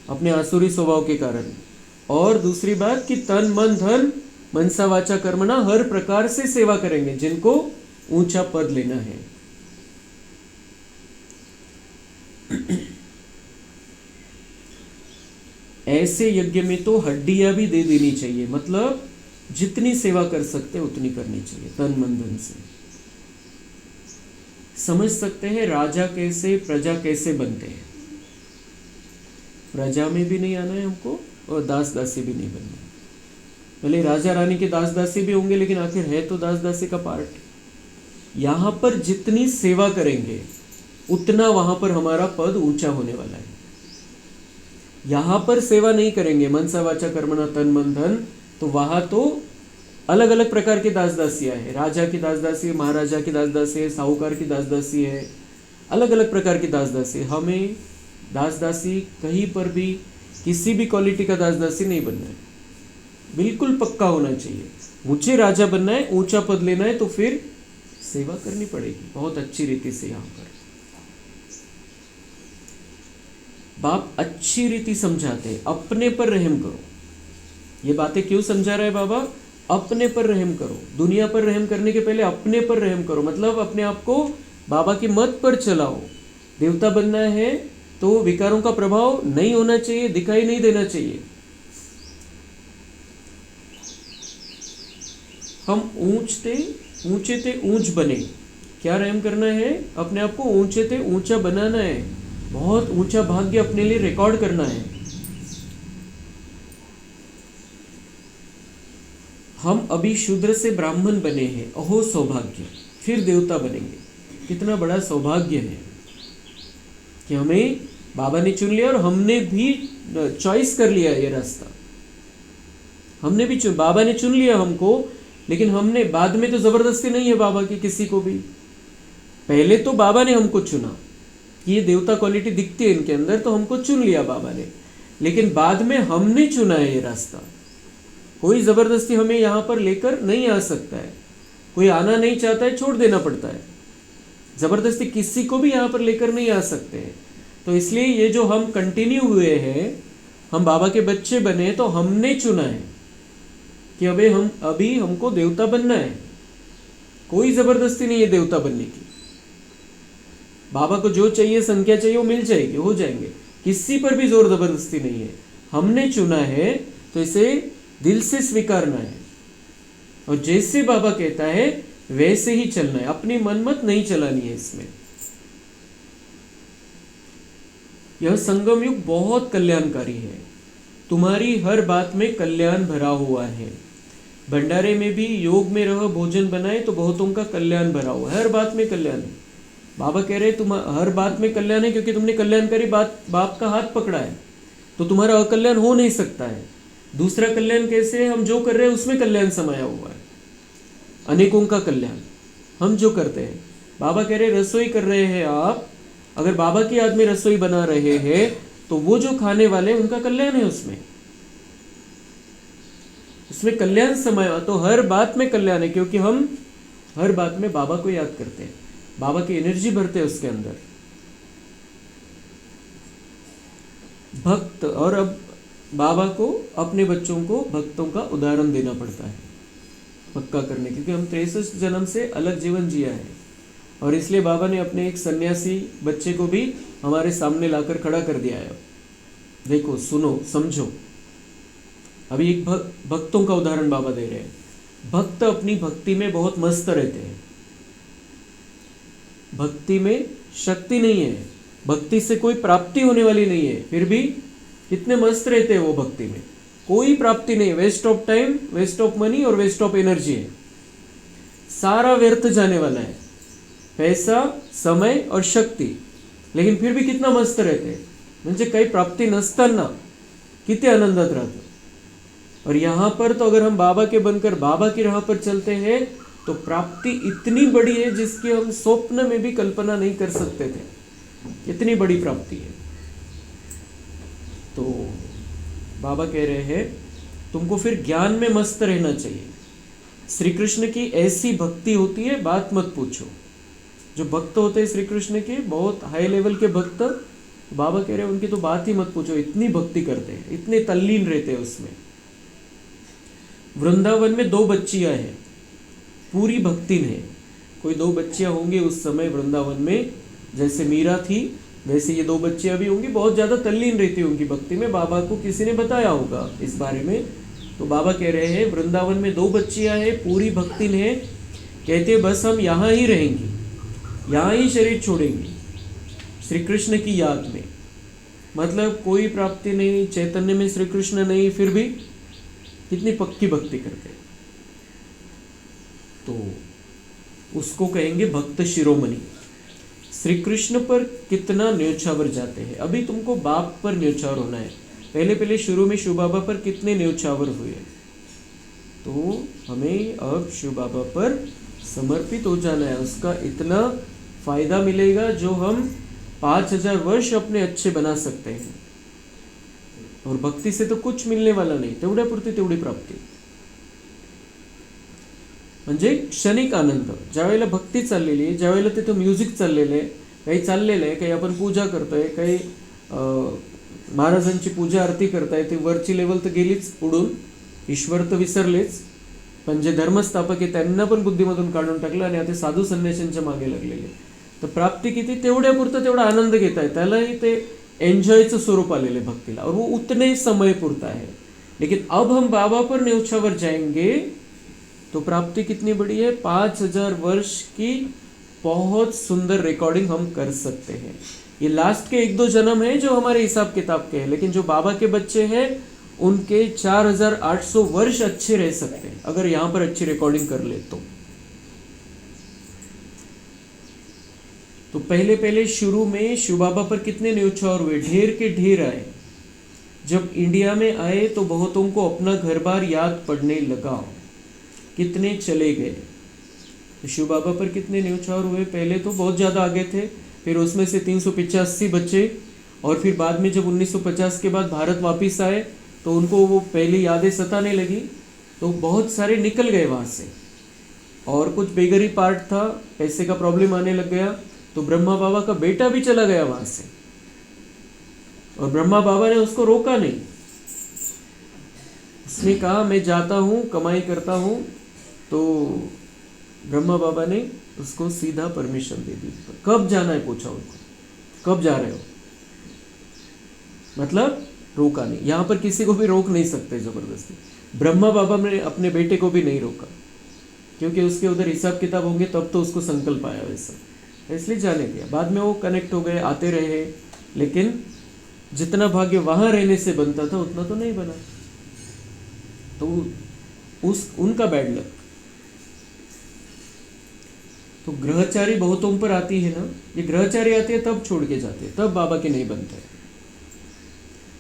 अपने आसुरी स्वभाव के कारण। और दूसरी बात कि तन मन धन मनसा वाचा कर्मणा हर प्रकार से सेवा करेंगे, जिनको ऊंचा पद लेना है। ऐसे यज्ञ में तो हड्डियां भी दे देनी चाहिए, मतलब जितनी सेवा कर सकते उतनी करनी चाहिए तन मन धन से। समझ सकते हैं राजा कैसे, प्रजा कैसे बनते हैं। प्रजा में भी नहीं आना है हमको और दास दासी भी नहीं बनना है। भले राजा रानी के दास दासी भी होंगे, लेकिन आखिर है तो दास दासी का पार्ट। यहां पर जितनी सेवा करेंगे उतना वहां पर हमारा पद ऊंचा होने वाला है। यहां पर सेवा नहीं करेंगे मनसा वाचा कर्मणा तन मन धन, तो वहां तो अलग अलग प्रकार के दास दासियां है। राजा की दास दासी है, महाराजा की दास दासी है, साहूकार की दास दासी है, अलग अलग प्रकार की दास दासी। हमें दास दासी कहीं पर भी किसी भी क्वालिटी का दास दासी नहीं बनना है, बिल्कुल पक्का होना चाहिए। मुझे राजा बनना है, ऊंचा पद लेना है, तो फिर सेवा करनी पड़ेगी बहुत अच्छी रीति से। यहाँ पर बाप अच्छी रीति समझाते हैं, अपने पर रहम करो। ये बातें क्यों समझा रहा है बाबा, अपने पर रहम करो। दुनिया पर रहम करने के पहले अपने पर रहम करो, मतलब अपने आप को बाबा की मत पर चलाओ। देवता बनना है तो विकारों का प्रभाव नहीं होना चाहिए, दिखाई नहीं देना चाहिए। हम ऊंचे थे ऊंच बने। क्या रहम करना है, अपने आप को ऊंचे थे ऊंचा बनाना है, बहुत ऊंचा भाग्य अपने लिए रिकॉर्ड करना है। हम अभी शूद्र से ब्राह्मण बने हैं, अहो सौभाग्य, फिर देवता बनेंगे। कितना बड़ा सौभाग्य है कि हमें बाबा ने चुन लिया और हमने भी चॉइस कर लिया ये रास्ता। हमने भी बाबा ने चुन लिया हमको, लेकिन हमने बाद में तो जबरदस्ती नहीं है बाबा की किसी को भी। पहले तो बाबा ने हमको चुना कि ये देवता क्वालिटी दिखती है इनके अंदर, तो हमको चुन लिया बाबा ने, लेकिन बाद में हमने चुना है ये रास्ता। कोई जबरदस्ती हमें यहाँ पर लेकर नहीं आ सकता है, कोई आना नहीं चाहता है छोड़ देना पड़ता है, जबरदस्ती किसी को भी यहाँ पर लेकर नहीं आ सकते हैं। तो इसलिए ये जो हम कंटिन्यू हुए हैं, हम बाबा के बच्चे बने, तो हमने चुना है कि अभी हमको देवता बनना है। कोई जबरदस्ती नहीं है देवता बनने की। बाबा को जो चाहिए, संख्या चाहिए, वो मिल जाएगी, हो जाएंगे, किसी पर भी जोर जबरदस्ती नहीं है। हमने चुना है तो इसे दिल से स्वीकारना है, और जैसे बाबा कहता है वैसे ही चलना है, अपनी मनमत नहीं चलानी है इसमें। यह संगम युग बहुत कल्याणकारी है, तुम्हारी हर बात में कल्याण भरा हुआ है। भंडारे में भी योग में रह भोजन बनाए तो बहुतों का कल्याण भरा हुआ है, हर बात में कल्याण है। बाबा कह रहे तुम हर बात में कल्याण है, क्योंकि तुमने कल्याणकारी बाप का हाथ पकड़ा है, तो तुम्हारा अकल्याण हो नहीं सकता है। दूसरा कल्याण कैसे है? हम जो कर रहे हैं उसमें कल्याण समाया हुआ है, अनेकों का कल्याण हम जो करते हैं। बाबा कह रहे रसोई कर रहे हैं आप, अगर बाबा की याद में रसोई बना रहे हैं तो वो जो खाने वाले उनका कल्याण है, उसमें कल्याण समाया। तो हर बात में कल्याण है, क्योंकि हम हर बात में बाबा को याद करते हैं, बाबा की एनर्जी भरते हैं उसके अंदर। भक्त, और अब बाबा को अपने बच्चों को भक्तों का उदाहरण देना पड़ता है पक्का करने, क्योंकि हम 63 जन्म से अलग जीवन जिया है, और इसलिए बाबा ने अपने एक सन्यासी बच्चे को भी हमारे सामने लाकर खड़ा कर दिया है। देखो, सुनो, समझो। अभी एक भक्तों का उदाहरण बाबा दे रहे हैं। भक्त अपनी भक्ति में बहुत मस्त रहते हैं, भक्ति में शक्ति नहीं है, भक्ति से कोई प्राप्ति होने वाली नहीं है, फिर भी कितने मस्त रहते हैं वो भक्ति में। कोई प्राप्ति नहीं, waste of time, waste of money और वेस्ट ऑफ एनर्जी है, सारा व्यर्थ जाने वाला है, पैसा, समय और शक्ति, लेकिन फिर भी कितना मस्त रहते हैं, म्हणजे काही प्राप्ती नसताना किती आनंदात राहतो। और यहाँ पर तो अगर हम बाबा के बनकर बाबा की राह पर चलते हैं तो प्राप्ति इतनी बड़ी है जिसकी हम स्वप्न में भी कल्पना नहीं कर सकते थे, इतनी बड़ी प्राप्ति है। तो बाबा कह रहे हैं तुमको फिर ज्ञान में मस्त रहना चाहिए। श्री कृष्ण की ऐसी भक्ति होती है, बात मत पूछो। जो भक्त होते हैं श्री कृष्ण के, बहुत हाई लेवल के भक्त, बाबा कह रहे हैं उनकी तो बात ही मत पूछो, इतनी भक्ति करते हैं, इतने तल्लीन रहते हैं उसमें। वृंदावन में 2 बच्चियां हैं, पूरी भक्तिन है। कोई 2 बच्चियां होंगी उस समय वृंदावन में, जैसे मीरा थी वैसे ये 2 बच्चियां भी होंगी, बहुत ज़्यादा तल्लीन रहती होंगी भक्ति में। बाबा को किसी ने बताया होगा इस बारे में। तो बाबा कह रहे हैं वृंदावन में 2 बच्चियां हैं, पूरी भक्तिन है, कहते हैं बस हम यहाँ ही रहेंगे, यहाँ ही शरीर छोड़ेंगे श्री कृष्ण की याद में। मतलब कोई प्राप्ति नहीं, चैतन्य में श्री कृष्ण नहीं, फिर भी कितनी पक्की भक्ति करते हैं। तो उसको कहेंगे भक्त शिरोमणि। श्री कृष्ण पर कितना न्योछावर जाते हैं। अभी तुमको बाप पर न्योछावर होना है, पहले शुरू में शिव बाबा पर कितने न्योछावर हुए, तो हमें अब शिव बाबा पर समर्पित हो जाना है। उसका इतना फायदा मिलेगा जो हम 5000 वर्ष अपने अच्छे बना सकते हैं, और भक्ति से तो कुछ मिलने वाला नाही, तेवढ्यापुरती तेवढी प्राप्ती, म्हणजे क्षणिक आनंद। ज्यावेळेला भक्ती चाललेली आहे, ज्यावेळेला तिथं म्युझिक चाललेलं आहे, काही चाललेलं आहे, काही आपण पूजा करतोय, काही महाराजांची पूजा आरती करताय, ती वरची लेवल तर गेलीच उडून, ईश्वर तर विसरलेच, पण जे धर्मस्थापक आहे त्यांना पण बुद्धीमधून काढून टाकलं आणि आता साधू संन्याशांच्या मागे लागलेले। तर प्राप्ती किती, तेवढ्यापुरतं तेवढा आनंद घेता है, त्यालाही ते एंजॉयचं स्वरूप आलेले भक्तीला, और वो उतने समय पुरता है। लेकिन अब हम बाबा पर न्योछावर जाएंगे तो प्राप्ति कितनी बड़ी है, 5000 वर्ष की बहुत सुंदर रिकॉर्डिंग हम कर सकते हैं। ये लास्ट के 1-2 जन्म है जो हमारे हिसाब किताब के हैं, लेकिन जो बाबा के बच्चे हैं उनके 4800 वर्ष अच्छे रह सकते हैं अगर यहाँ पर अच्छी रिकॉर्डिंग कर ले तो तो पहले पहले शुरू में शिव बाबा पर कितने न्योछावर हुए, ढेर के ढेर आए। जब इंडिया में आए तो बहुतों को अपना घर बार याद पड़ने लगा, कितने चले गए। तो शिव बाबा पर कितने न्योछावर हुए, पहले तो बहुत ज़्यादा आगे थे, फिर उसमें से 385 बच्चे, और फिर बाद में जब 1950 के बाद भारत वापस आए तो उनको वो पहली यादें सताने लगी, तो बहुत सारे निकल गए वहाँ से। और कुछ बेगरी पार्ट था, पैसे का प्रॉब्लम आने लग गया, तो ब्रह्मा बाबा का बेटा भी चला गया वहाँ से, और ब्रह्मा बाबा ने उसको रोका नहीं। उसने कहा मैं जाता हूँ, कमाई करता हूँ। तो ब्रह्मा बाबा ने उसको सीधा परमिशन दे दी। कब जाना है पूछा उनको, कब जा रहे हो, मतलब रोका नहीं। यहाँ पर किसी को भी रोक नहीं सकते जबरदस्ती। ब्रह्मा बाबा ने अपने बेटे को भी नहीं रोका, क्योंकि उसके उधर हिसाब किताब होंगे तब तो उसको संकल्प आया वैसा, इसलिए जाने दिया। बाद में वो कनेक्ट हो गए, आते रहे, लेकिन जितना भाग्य वहाँ रहने से बनता था उतना तो नहीं बना, तो उनका बैड लक। तो ग्रहचारी बहुतों पर आती है ना, ये ग्रहचारी आती है तब छोड़ के जाते हैं, तब बाबा के नहीं बनते।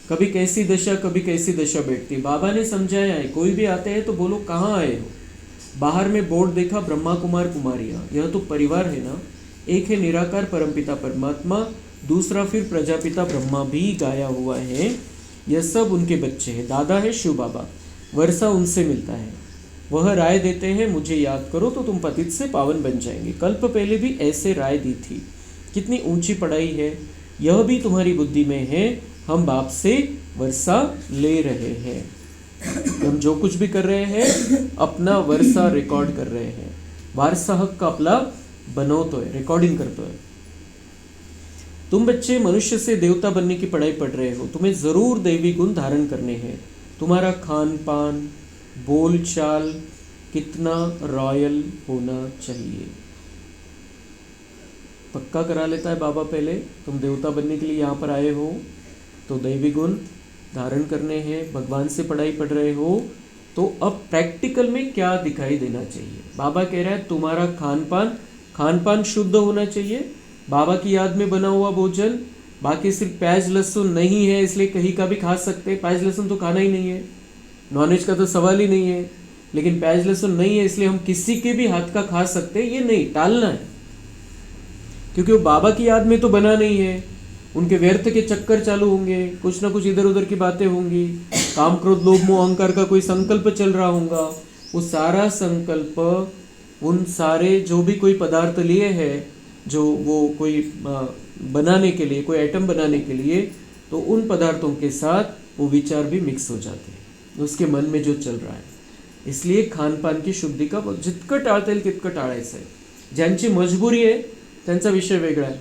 कभी कैसी दशा कभी कैसी दशा बैठती। बाबा ने समझाया है, कोई भी आते हैं तो बोलो कहाँ आए हो। बाहर में बोर्ड देखा ब्रह्मा कुमार कुमारियाँ, यह तो परिवार है ना। एक है निराकार परमपिता परमात्मा, दूसरा फिर प्रजापिता ब्रह्मा भी गाया हुआ है, यह सब उनके बच्चे हैं। दादा है शिव बाबा, वर्षा उनसे मिलता है, वह राय देते हैं मुझे याद करो तो तुम पतित से पावन बन जाएंगे। कल्प पहले भी ऐसे राय दी थी। कितनी ऊंची पढ़ाई है, यह भी तुम्हारी बुद्धि में है। हम बाप से वर्षा ले रहे हैं, हम जो कुछ भी कर रहे हैं अपना वर्षा रिकॉर्ड कर रहे हैं। वारसा हक का अपना बनो तो है, रिकॉर्डिंग करते है। तुम बच्चे मनुष्य से देवता बनने की पढ़ाई पढ़ रहे हो, तुम्हें जरूर दैवी गुण धारण करने हैं। तुम्हारा खान पान बोल चाल कितना रॉयल होना चाहिए। पक्का करा लेता है बाबा पहले, तुम देवता बनने के लिए यहाँ पर आए हो तो दैवी गुण धारण करने हैं, भगवान से पढ़ाई पढ़ रहे हो तो अब प्रैक्टिकल में क्या दिखाई देना चाहिए। बाबा कह रहा है तुम्हारा खान पान शुद्ध होना चाहिए, बाबा की याद में बना हुआ भोजन। बाकी सिर्फ प्याज लहसुन नहीं है इसलिए कहीं का भी खा सकते, प्याज लहसुन तो खाना ही नहीं है, नॉनवेज का तो सवाल ही नहीं है। लेकिन प्याज लहसुन नहीं है इसलिए हम किसी के भी हाथ का खा सकते, ये नहीं टालना है, क्योंकि वो बाबा की याद में तो बना नहीं है। उनके व्यर्थ के चक्कर चालू होंगे, कुछ ना कुछ इधर उधर की बातें होंगी, काम क्रोध लोभ मोह अहंकार का कोई संकल्प चल रहा होगा। वो सारा संकल्प, उन सारे जो भी कोई पदार्थ लिए है, जो वो कोई बनाने के लिए, कोई आइटम बनाने के लिए, तो उन पदार्थों के साथ वो विचार भी मिक्स हो जाते हैं उसके मन में जो चल रहा है। इसलिए खान पान की शुद्धी का जितकं टाळता येईल तितकं टाळायचं आहे। ज्यांची मजबुरी आहे त्यांचा विषय वेगळा आहे,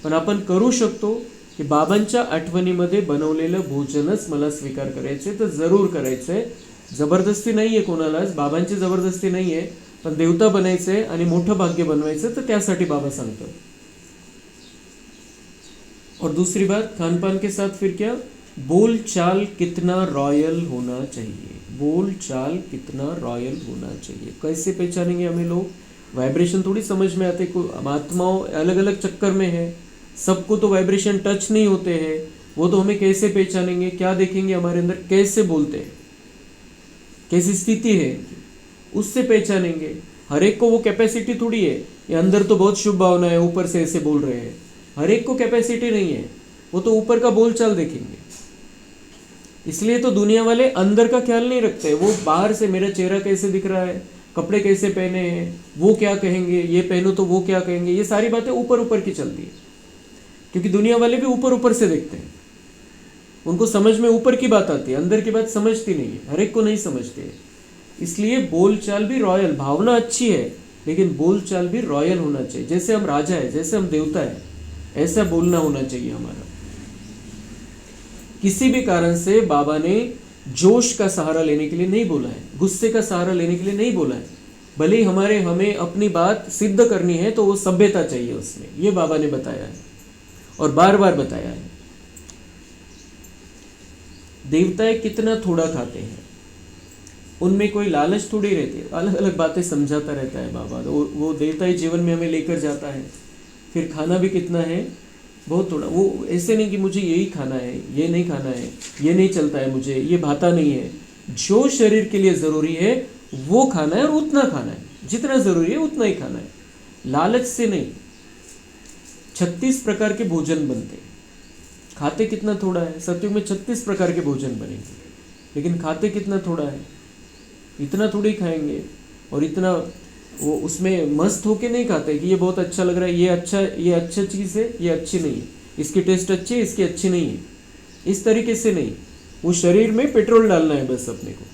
पण आपण करू शकतो की बाबांच्या आठवणीमध्ये बनवलेलं भोजनच मला स्वीकार करायचे तर जरूर करायचंय। जबरदस्ती नाही आहे कोणालाच, बाबांची जबरदस्ती नाही आहे, पण देवता बनायचंय आणि मोठं भाग्य बनवायचं तर त्यासाठी बाबा सांगतात। और दूसरी बात खान पान के साथ फिर क्या, बोल चाल कितना रॉयल होना चाहिए। बोल चाल कितना रॉयल होना चाहिए, कैसे पहचानेंगे हमें लोग, वाइब्रेशन थोड़ी समझ में आते। आत्माओं अलग अलग चक्कर में है, सबको तो वाइब्रेशन टच नहीं होते हैं, वो तो हमें कैसे पहचानेंगे, क्या देखेंगे हमारे अंदर कैसे बोलते हैं, कैसी स्थिति है उससे पहचानेंगे। हर एक को वो कैपेसिटी थोड़ी है, ये अंदर तो बहुत शुभ भावना है ऊपर से ऐसे बोल रहे हैं, हर एक को कैपेसिटी नहीं है, वो तो ऊपर का बोलचाल देखेंगे। इसलिए तो दुनिया वाले अंदर का ख्याल नहीं रखते, वो बाहर से मेरा चेहरा कैसे दिख रहा है, कपड़े कैसे पहने हैं, वो क्या कहेंगे, ये पहनो तो वो क्या कहेंगे, ये सारी बातें ऊपर ऊपर की चलती है। क्योंकि दुनिया वाले भी ऊपर ऊपर से देखते हैं, उनको समझ में ऊपर की बात आती है, अंदर की बात समझती नहीं है, हर एक को नहीं समझते है। इसलिए बोलचाल भी रॉयल, भावना अच्छी है लेकिन बोलचाल भी रॉयल होना चाहिए। जैसे हम राजा है, जैसे हम देवता है, ऐसा बोलना होना चाहिए हमारा। किसी भी कारण से बाबा ने जोश का सहारा लेने के लिए नहीं बोला है, गुस्से का सहारा लेने के लिए नहीं बोला है। भले ही हमें अपनी बात सिद्ध करनी है तो वो सभ्यता चाहिए उसमें, ये बाबा ने बताया है और बार बार बताया है। देवताएं कितना थोड़ा खाते हैं, उनमें कोई लालच थोड़ी रहती है, अलग अलग बातें समझाता रहता है बाबा। वो देवताई जीवन में हमें लेकर जाता है, फिर खाना भी कितना है, बहुत थोड़ा। वो ऐसे नहीं कि मुझे यही खाना है, ये नहीं खाना है, ये नहीं चलता है, मुझे ये भाता नहीं है। जो शरीर के लिए ज़रूरी है वो खाना है, और उतना खाना है, जितना ज़रूरी है उतना ही खाना है, लालच से नहीं। 36 प्रकार के भोजन बनते हैं, खाते कितना थोड़ा है। सत्युग में 36 प्रकार के भोजन बनेंगे, लेकिन खाते कितना थोड़ा है, इतना थोड़ी खाएंगे। और इतना वो उसमें मस्त होके नहीं खाते कि ये बहुत अच्छा लग रहा है, ये अच्छा चीज़ है, ये अच्छी नहीं है, इसकी टेस्ट अच्छी है, इसकी अच्छी नहीं है, इस तरीके से नहीं। वो शरीर में पेट्रोल डालना है बस अपने को।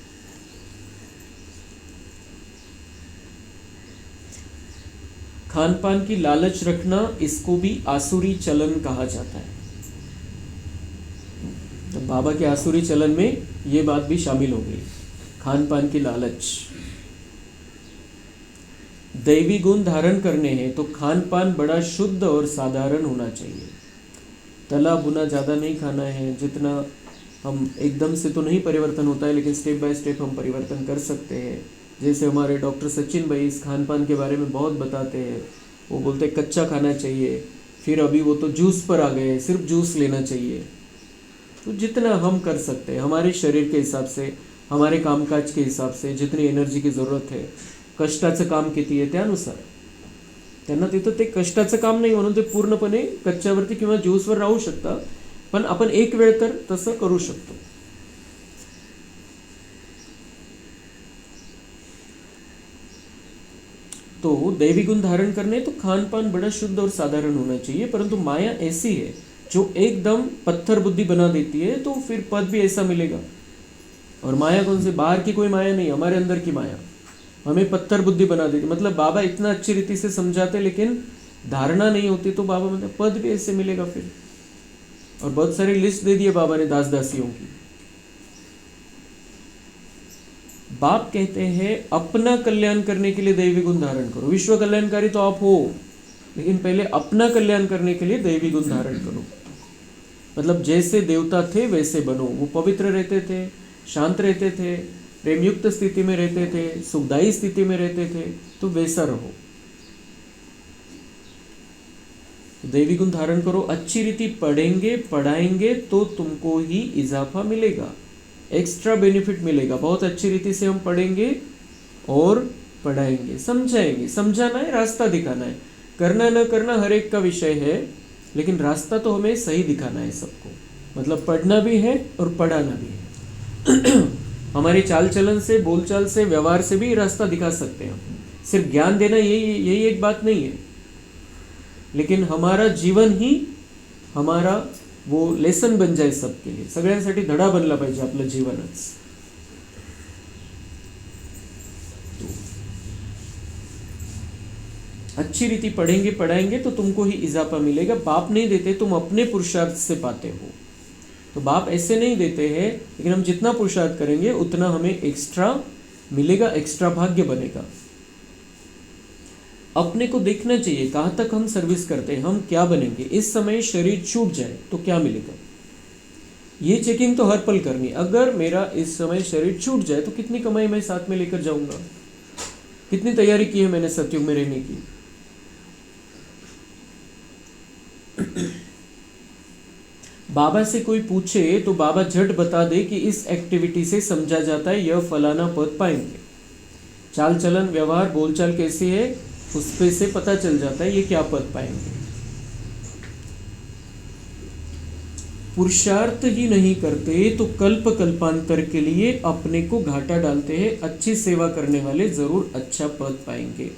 खान पान की लालच रखना, इसको भी आसुरी चलन कहा जाता है। तो बाबा के आसुरी चलन में ये बात भी शामिल हो गई, खान पान की लालच। दैवी गुण धारण करने हैं तो खान पान बड़ा शुद्ध और साधारण होना चाहिए। तला भुना ज़्यादा नहीं खाना है, जितना हम एकदम से तो नहीं परिवर्तन होता है, लेकिन स्टेप बाय स्टेप हम परिवर्तन कर सकते हैं। जैसे हमारे डॉक्टर सचिन भाई इस खान पान के बारे में बहुत बताते हैं। वो बोलते हैं कच्चा खाना चाहिए, फिर अभी वो तो जूस पर आ गए, सिर्फ जूस लेना चाहिए। तो जितना हम कर सकते हैं हमारे शरीर के हिसाब से, हमारे कामकाज के हिसाब से, जितनी एनर्जी की ज़रूरत आहे, कष्टाचं काम किती आहे त्यानुसार। त्यांना तिथं ते कष्टाचं काम नाही म्हणून ते पूर्णपणे कच्च्यावरती किंवा ज्यूसवर राहू शकता, पण आपण एक वेळ तर तसं करू शकतो। तो दैवी गुण धारण करने तो खान पान बड़ा शुद्ध और साधारण होना चाहिए, परंतु माया ऐसी है जो एकदम पत्थर बुद्धि बना देती है, तो फिर पद भी ऐसा मिलेगा। और माया कौन से, बाहर की कोई माया नहीं, हमारे अंदर की माया हमें पत्थर बुद्धि बना देती। मतलब बाबा इतना अच्छी रीति से समझाते, लेकिन धारणा नहीं होती, तो बाबा मतलब पद भी ऐसे मिलेगा फिर। और बहुत सारी लिस्ट दे दी है बाबा ने दास दासियों की। बाप कहते हैं अपना कल्याण करने के लिए दैवी गुण धारण करो। विश्व कल्याणकारी तो आप हो, लेकिन पहले अपना कल्याण करने के लिए दैवी गुण धारण करो। मतलब जैसे देवता थे वैसे बनो। वो पवित्र रहते थे, शांत रहते थे, प्रेमयुक्त स्थिति में रहते थे, सुखदायी स्थिति में रहते थे, तो वैसा रहो। दैवी गुण धारण करो, अच्छी रीति पढ़ेंगे पढ़ाएंगे तो तुमको ही इजाफा मिलेगा, एक्स्ट्रा बेनिफिट मिलेगा। बहुत अच्छी रीति से हम पढ़ेंगे और पढ़ाएंगे, समझाएंगे। समझाना है, रास्ता दिखाना है, करना न करना हर एक का विषय है, लेकिन रास्ता तो हमें सही दिखाना है सबको। मतलब पढ़ना भी है और पढ़ाना भी है। हमारी चाल चलन से, बोलचाल से, व्यवहार से भी रास्ता दिखा सकते हैं हम। सिर्फ ज्ञान देना यही एक बात नहीं है, लेकिन हमारा जीवन ही हमारा वो लेसन बन जाए सबके लिए। सगळ्यांसाठी धडा बनला पाहिजे आपलं जीवनच। तो अच्छी रीति पढ़ेंगे पढ़ाएंगे तो तुमको ही इजाफा मिलेगा। बाप नहीं देते, तुम अपने पुरुषार्थ से पाते हो। तो बाप ऐसे नहीं देते हैं, लेकिन हम जितना पुरुषार्थ करेंगे उतना हमें एक्स्ट्रा मिलेगा, एक्स्ट्रा भाग्य बनेगा। अपने को देखना चाहिए कहाँ तक हम सर्विस करते हैं, हम क्या बनेंगे। इस समय शरीर छूट जाए तो क्या मिलेगा, ये चेकिंग तो हर पल करनी। अगर मेरा इस समय शरीर छूट जाए तो कितनी कमाई मैं साथ में लेकर जाऊंगा, कितनी तैयारी की है मैंने सतयुग में रहने की। बाबा से कोई पूछे तो बाबा झट बता दे कि इस एक्टिविटी से समझा जाता है यह फलाना पद पाएंगे। चाल चलन, व्यवहार, बोलचाल कैसी है उस पे से पता चल जाता है ये क्या पद पाएंगे। पुरुषार्थ ही नहीं करते तो कल्प कल्पांतर के लिए अपने को घाटा डालते हैं। अच्छी सेवा करने वाले जरूर अच्छा पद पाएंगे।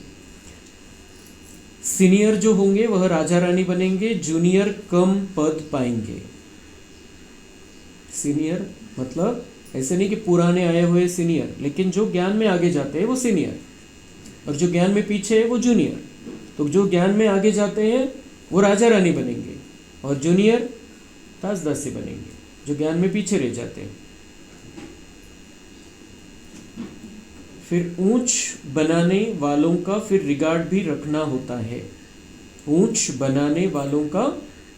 सीनियर जो होंगे वह राजा रानी बनेंगे, जूनियर कम पद पाएंगे। सीनियर मतलब ऐसे नहीं कि पुराने आए हुए सीनियर, लेकिन जो ज्ञान में आगे जाते हैं वो सीनियर, और जो ज्ञान में पीछे है वो जूनियर। तो जो ज्ञान में आगे जाते हैं वो राजा रानी बनेंगे, और जूनियर दास दासी बनेंगे जो ज्ञान में पीछे रह जाते हैं। फिर ऊंच बनाने वालों का फिर रिगार्ड भी रखना होता है। ऊंच बनाने वालों का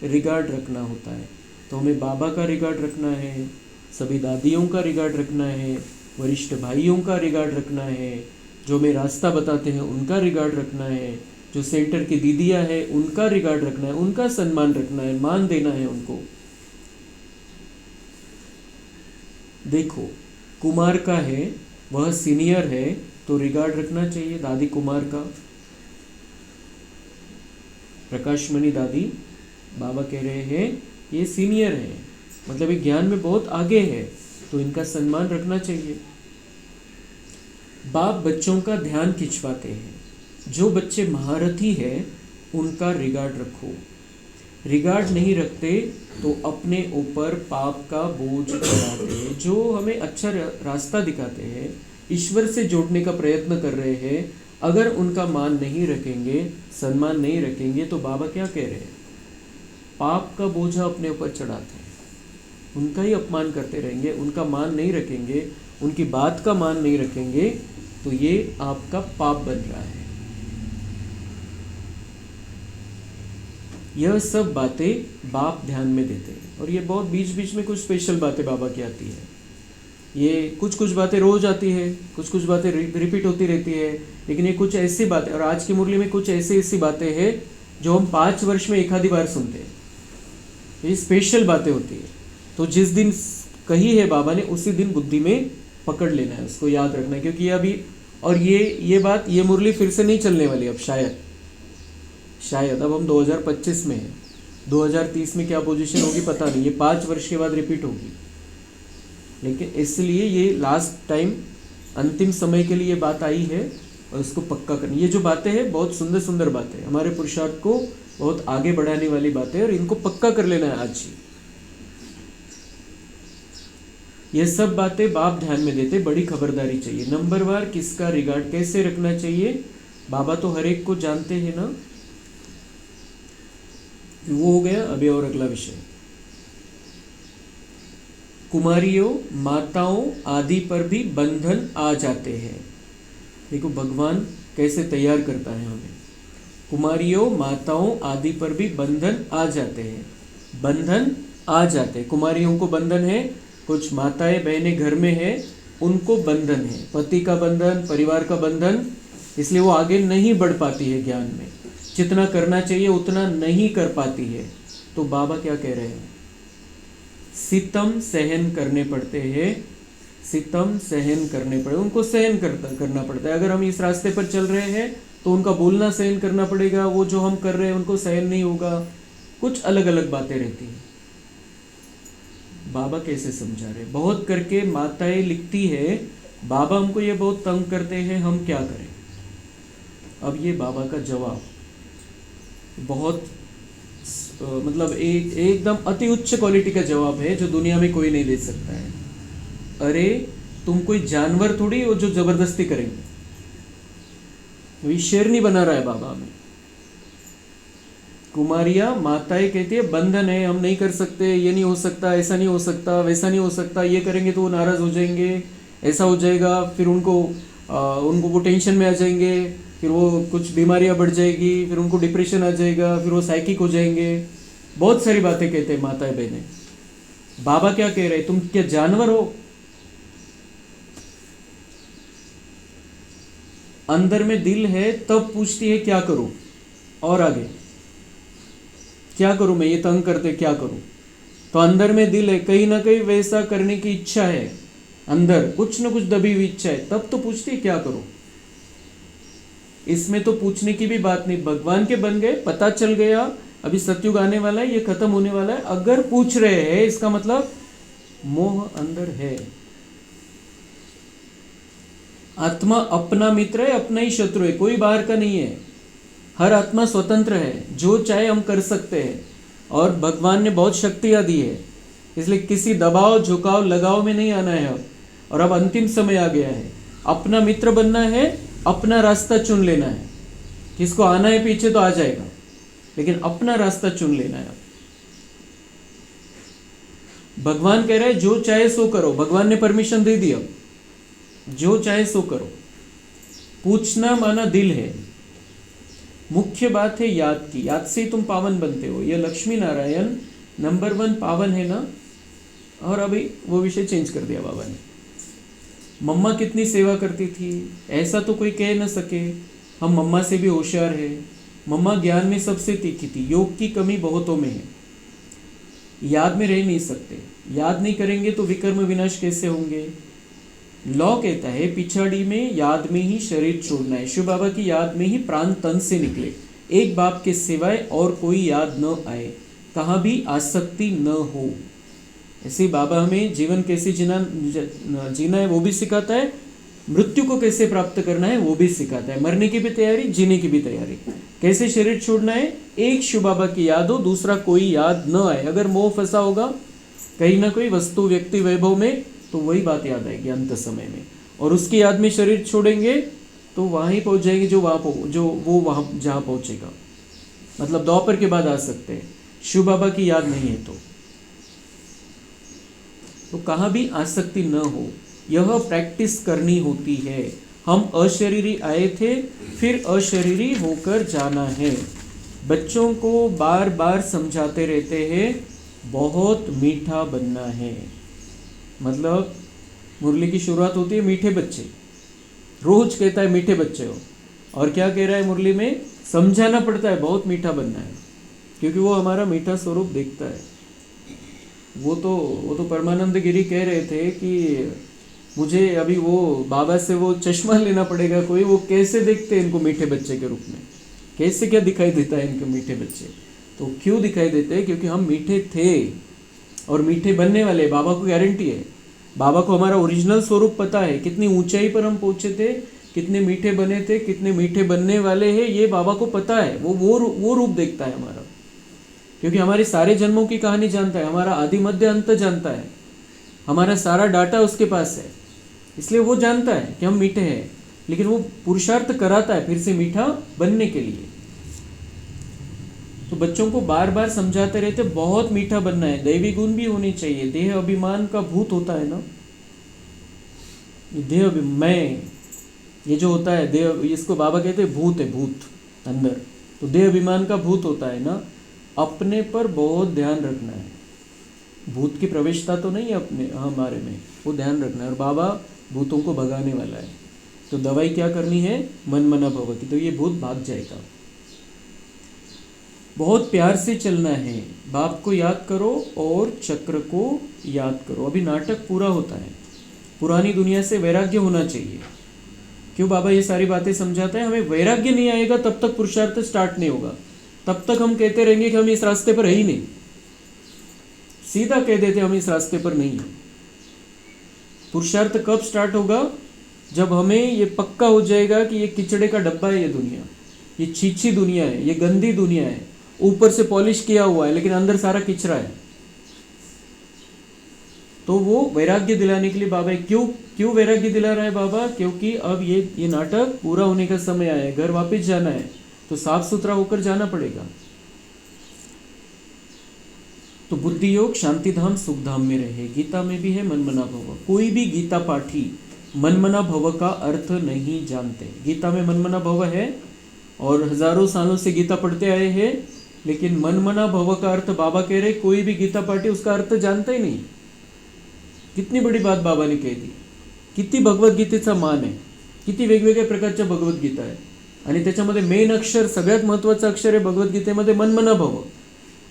रिगार्ड रखना होता है। तो हमें बाबा का रिगार्ड रखना है, सभी दादियों का रिगार्ड रखना है, वरिष्ठ भाइयों का रिगार्ड रखना है, जो हमें रास्ता बताते हैं उनका रिगार्ड रखना है, जो सेंटर की दीदियाँ है उनका रिगार्ड रखना है, उनका सम्मान रखना है, मान देना है उनको। देखो कुमार का है, वह सीनियर है तो रिगार्ड रखना चाहिए दादी कुमार का। प्रकाशमणि दादी बाबा कह रहे हैं ये सीनियर है, मतलब ये ज्ञान में बहुत आगे है, तो इनका सम्मान रखना चाहिए। बाप बच्चों का ध्यान खिंचवाते हैं, जो बच्चे महारथी है उनका रिगार्ड रखो। रिगार्ड नहीं रखते तो अपने ऊपर पाप का बोझ चढ़ाते हैं। जो हमें अच्छा रास्ता दिखाते हैं, ईश्वर से जोड़ने का प्रयत्न कर रहे हैं, अगर उनका मान नहीं रखेंगे, सम्मान नहीं रखेंगे, तो बाबा क्या कह रहे हैं, पाप का बोझा अपने ऊपर चढ़ाते हैं, उनका ही अपमान करते रहेंगे, उनका मान नहीं रखेंगे, उनकी बात का मान नहीं रखेंगे, तो ये आपका पाप बन रहा है। यह सब बातें बाप ध्यान में देते हैं, और ये बहुत बीच बीच में कुछ स्पेशल बातें बाबा की आती है। ये कुछ कुछ बातें रोज आती है, कुछ कुछ बातें रिपीट होती रहती है, लेकिन ये कुछ ऐसी बातें, और आज की मुरली में कुछ ऐसी बातें हैं जो हम 5 वर्ष में एक आधी बार सुनते हैं। ये स्पेशल बातें होती है, तो जिस दिन कही है बाबा ने उसी दिन बुद्धि में पकड़ लेना है, उसको याद रखना है, क्योंकि अभी और ये बात, ये मुरली फिर से नहीं चलने वाली अब, शायद अब हम 2025 में हैं, 2030 में क्या पोजीशन होगी पता नहीं, ये 5 वर्ष के बाद रिपीट होगी। लेकिन इसलिए ये लास्ट टाइम, अंतिम समय के लिए ये बात आई है, और इसको पक्का करनी। ये जो बातें हैं बहुत सुंदर सुंदर बातें, हमारे पुरुषार्थ को बहुत आगे बढ़ाने वाली बातें, और इनको पक्का कर लेना है आज ही। ये सब बातें बाप ध्यान में देते, बड़ी खबरदारी चाहिए। नंबरवार किसका रिगार्ड कैसे रखना चाहिए, बाबा तो हर एक को जानते हैं ना। वो हो गया। अभी और अगला विषय, कुमारियों माताओं आदि पर भी बंधन आ जाते हैं। देखो भगवान कैसे तैयार करता है हमें। कुमारियों माताओं आदि पर भी बंधन आ जाते हैं, बंधन आ जाते हैं। कुमारियों को बंधन है, कुछ माताएं बहनें घर में हैं उनको बंधन है, पति का बंधन, परिवार का बंधन, इसलिए वो आगे नहीं बढ़ पाती है ज्ञान में, जितना करना चाहिए उतना नहीं कर पाती है। तो बाबा क्या कह रहे हैं, सितम सहन करने पड़ते हैं, सितम सहन करने पड़े, उनको सहन करना पड़ता है। अगर हम इस रास्ते पर चल रहे हैं तो उनका बोलना सहन करना पड़ेगा, वो जो हम कर रहे हैं उनको सहन नहीं होगा, कुछ अलग अलग बातें रहती हैं। बाबा कैसे समझा रहे, बहुत करके माताएं लिखती है बाबा हमको ये बहुत तंग करते हैं, हम क्या करें। अब ये बाबा का जवाब बहुत मतलब एकदम अति उच्च क्वालिटी का जवाब है, जो दुनिया में कोई नहीं दे सकता है। अरे तुम कोई जानवर थोड़ी हो जो जबरदस्ती करेंगे, ये शेरनी बना रहा है बाबा हमें। कुमारियां माताएं कहती है बंधन है, हम नहीं कर सकते, ये नहीं हो सकता, ऐसा नहीं हो सकता, वैसा नहीं हो सकता, ये करेंगे तो वो नाराज हो जाएंगे, ऐसा हो जाएगा, फिर उनको वो टेंशन में आ जाएंगे, फिर वो कुछ बीमारियां बढ़ जाएगी, फिर उनको डिप्रेशन आ जाएगा, फिर वो साइकिक हो जाएंगे। बहुत सारी बातें कहते हैं माताएं बहनें। बाबा क्या कह रहे, तुम क्या जानवर हो? अंदर में दिल है तब पूछती है क्या करूं, और आगे क्या करूं, मैं ये तंग करते क्या करूं। तो अंदर में दिल है, कहीं ना कहीं वैसा करने की इच्छा है, अंदर कुछ ना कुछ दबी हुई इच्छा है, तब तो पूछती है क्या करूं। इसमें तो पूछने की भी बात नहीं, भगवान के बन गए, पता चल गया, अभी सतयुग आने वाला है, ये खत्म होने वाला है, अगर पूछ रहे हैं इसका मतलब मोह अंदर है। आत्मा अपना मित्र है, अपना ही शत्रु है, कोई बाहर का नहीं है। हर आत्मा स्वतंत्र है, जो चाहे हम कर सकते हैं, और भगवान ने बहुत शक्तियां दी है, इसलिए किसी दबाव झुकाव लगाव में नहीं आना है अब। और अब अंतिम समय आ गया है, अपना मित्र बनना है, अपना रास्ता चुन लेना है। किसको आना है पीछे तो आ जाएगा, लेकिन अपना रास्ता चुन लेना है। भगवान कह रहा है जो चाहे सो करो, भगवान ने परमिशन दे दी, अब जो चाहे सो करो। पूछना माना दिल है, मुख्य बात है याद की, याद से ही तुम पावन बनते हो। ये लक्ष्मी नारायण नंबर 1 पावन है ना। और अभी वो विषय चेंज कर दिया बाबा ने। मम्मा कितनी सेवा करती थी, ऐसा तो कोई कह न सके, हम मम्मा से भी होशियार है, मम्मा ज्ञान में सबसे तीखी थी, योग की कमी बहुतों में है, याद में रह नहीं सकते, याद नहीं करेंगे तो विकर्म विनाश कैसे होंगे। लॉ कहता है पिछाड़ी में याद में ही शरीर छोड़ना है, शिव बाबा की याद में ही प्राण तन से निकले, एक बाप के सिवाय और कोई याद न आए, कहाँ भी आसक्ति न हो। ऐसे बाबा हमें जीवन कैसे जीना है वो भी सिखाता है, मृत्यु को कैसे प्राप्त करना है वो भी सिखाता है, मरने की भी तैयारी, जीने की भी तैयारी, कैसे शरीर छोड़ना है, एक शिव बाबा की याद हो, दूसरा कोई याद न आए। अगर मोह फंसा होगा कहीं ना कोई वस्तु व्यक्ति वैभव में तो वही बात याद आएगी अंत समय में, और उसकी याद में शरीर छोड़ेंगे तो वहाँ ही पहुँच जाएगी जो वहाँ जहाँ पहुँचेगा। मतलब दोपहर के बाद आ सकते हैं, शिव बाबा की याद नहीं है तो कहाँ भी आसक्ति न हो, यह प्रैक्टिस करनी होती है। हम अशरीरी आए थे, फिर अशरीरी होकर जाना है। बच्चों को बार बार समझाते रहते हैं बहुत मीठा बनना है। मतलब मुरली की शुरुआत होती है मीठे बच्चे, रोज कहता है मीठे बच्चे हो, और क्या कह रहा है मुरली में, समझाना पड़ता है बहुत मीठा बनना है, क्योंकि वो हमारा मीठा स्वरूप देखता है। वो तो परमानंद गिरी कह रहे थे कि मुझे अभी वो बाबा से वो चश्मा लेना पड़ेगा कोई, वो कैसे देखते हैं इनको मीठे बच्चे के रूप में, कैसे क्या दिखाई देता है इनके मीठे बच्चे। तो क्यों दिखाई देते हैं, क्योंकि हम मीठे थे और मीठे बनने वाले, बाबा को गारंटी है। बाबा को हमारा ओरिजिनल स्वरूप पता है, कितनी ऊंचाई पर हम पहुंचे थे, कितने मीठे बने थे, कितने मीठे बनने वाले हैं, ये बाबा को पता है। वो रूप देखता है हमारा, क्योंकि हमारे सारे जन्मों की कहानी जानता है, हमारा आदि मध्य अंत जानता है, हमारा सारा डाटा उसके पास है, इसलिए वो जानता है कि हम मीठे हैं। लेकिन वो पुरुषार्थ कराता है फिर से मीठा बनने के लिए। तो बच्चों को बार बार समझाते रहते बहुत मीठा बनना है, दैवी गुण भी होनी चाहिए। देह अभिमान का भूत होता है ना, देह मैं, ये जो होता है देह, इसको बाबा कहते हैं भूत है, भूत अंदर। तो देह अभिमान का भूत होता है ना, अपने पर बहुत ध्यान रखना है। भूत की प्रवेशता तो नहीं है अपने हमारे में, वो ध्यान रखना है। और बाबा भूतों को भगाने वाला है, तो दवाई क्या करनी है, मन मना भवति, तो ये भूत भाग जाएगा। बहुत प्यार से चलना है, बाप को याद करो और चक्र को याद करो। अभी नाटक पूरा होता है, पुरानी दुनिया से वैराग्य होना चाहिए। क्यों बाबा ये सारी बातें समझाते हैं, हमें वैराग्य नहीं आएगा तब तक पुरुषार्थ स्टार्ट नहीं होगा, तब तक हम कहते रहेंगे कि हम इस रास्ते पर है ही नहीं। सीधा कह देते हम इस रास्ते पर नहीं है। पुरुषार्थ कब स्टार्ट होगा, जब हमें ये पक्का हो जाएगा कि ये किचड़े का डब्बा है, ये दुनिया, ये छीछी दुनिया है, ये गंदी दुनिया है, ऊपर से पॉलिश किया हुआ है लेकिन अंदर सारा किचरा है। तो वो वैराग्य दिलाने के लिए बाबा, क्यों वैराग्य दिला रहा है बाबा, क्योंकि अब ये नाटक पूरा होने का समय आया है, घर वापस जाना है, तो साफ सुथरा होकर जाना पड़ेगा। तो बुद्धि योग शांति धाम सुख धाम में रहे। गीता में भी है मनमना भव। कोई भी गीता पाठी मनमना भव का अर्थ नहीं जानते। गीता में मनमना भव है और हजारों सालों से गीता पढ़ते आए हैं, लेकिन मनमना भव का अर्थ बाबा कह रहे कोई भी गीता पाठी उसका अर्थ जानता ही नहीं। कितनी बड़ी बात बाबा ने कह दी, किती भगवद्गीतेचा मान आहे, किती वेगवेगळ्या प्रकारच्या भगवद्गीता आहे, आणि त्याच्यामध्ये मेन अक्षर, सगळ्यात महत्त्वाचं अक्षर आहे भगवद्गीतेमध्ये मनमना भव।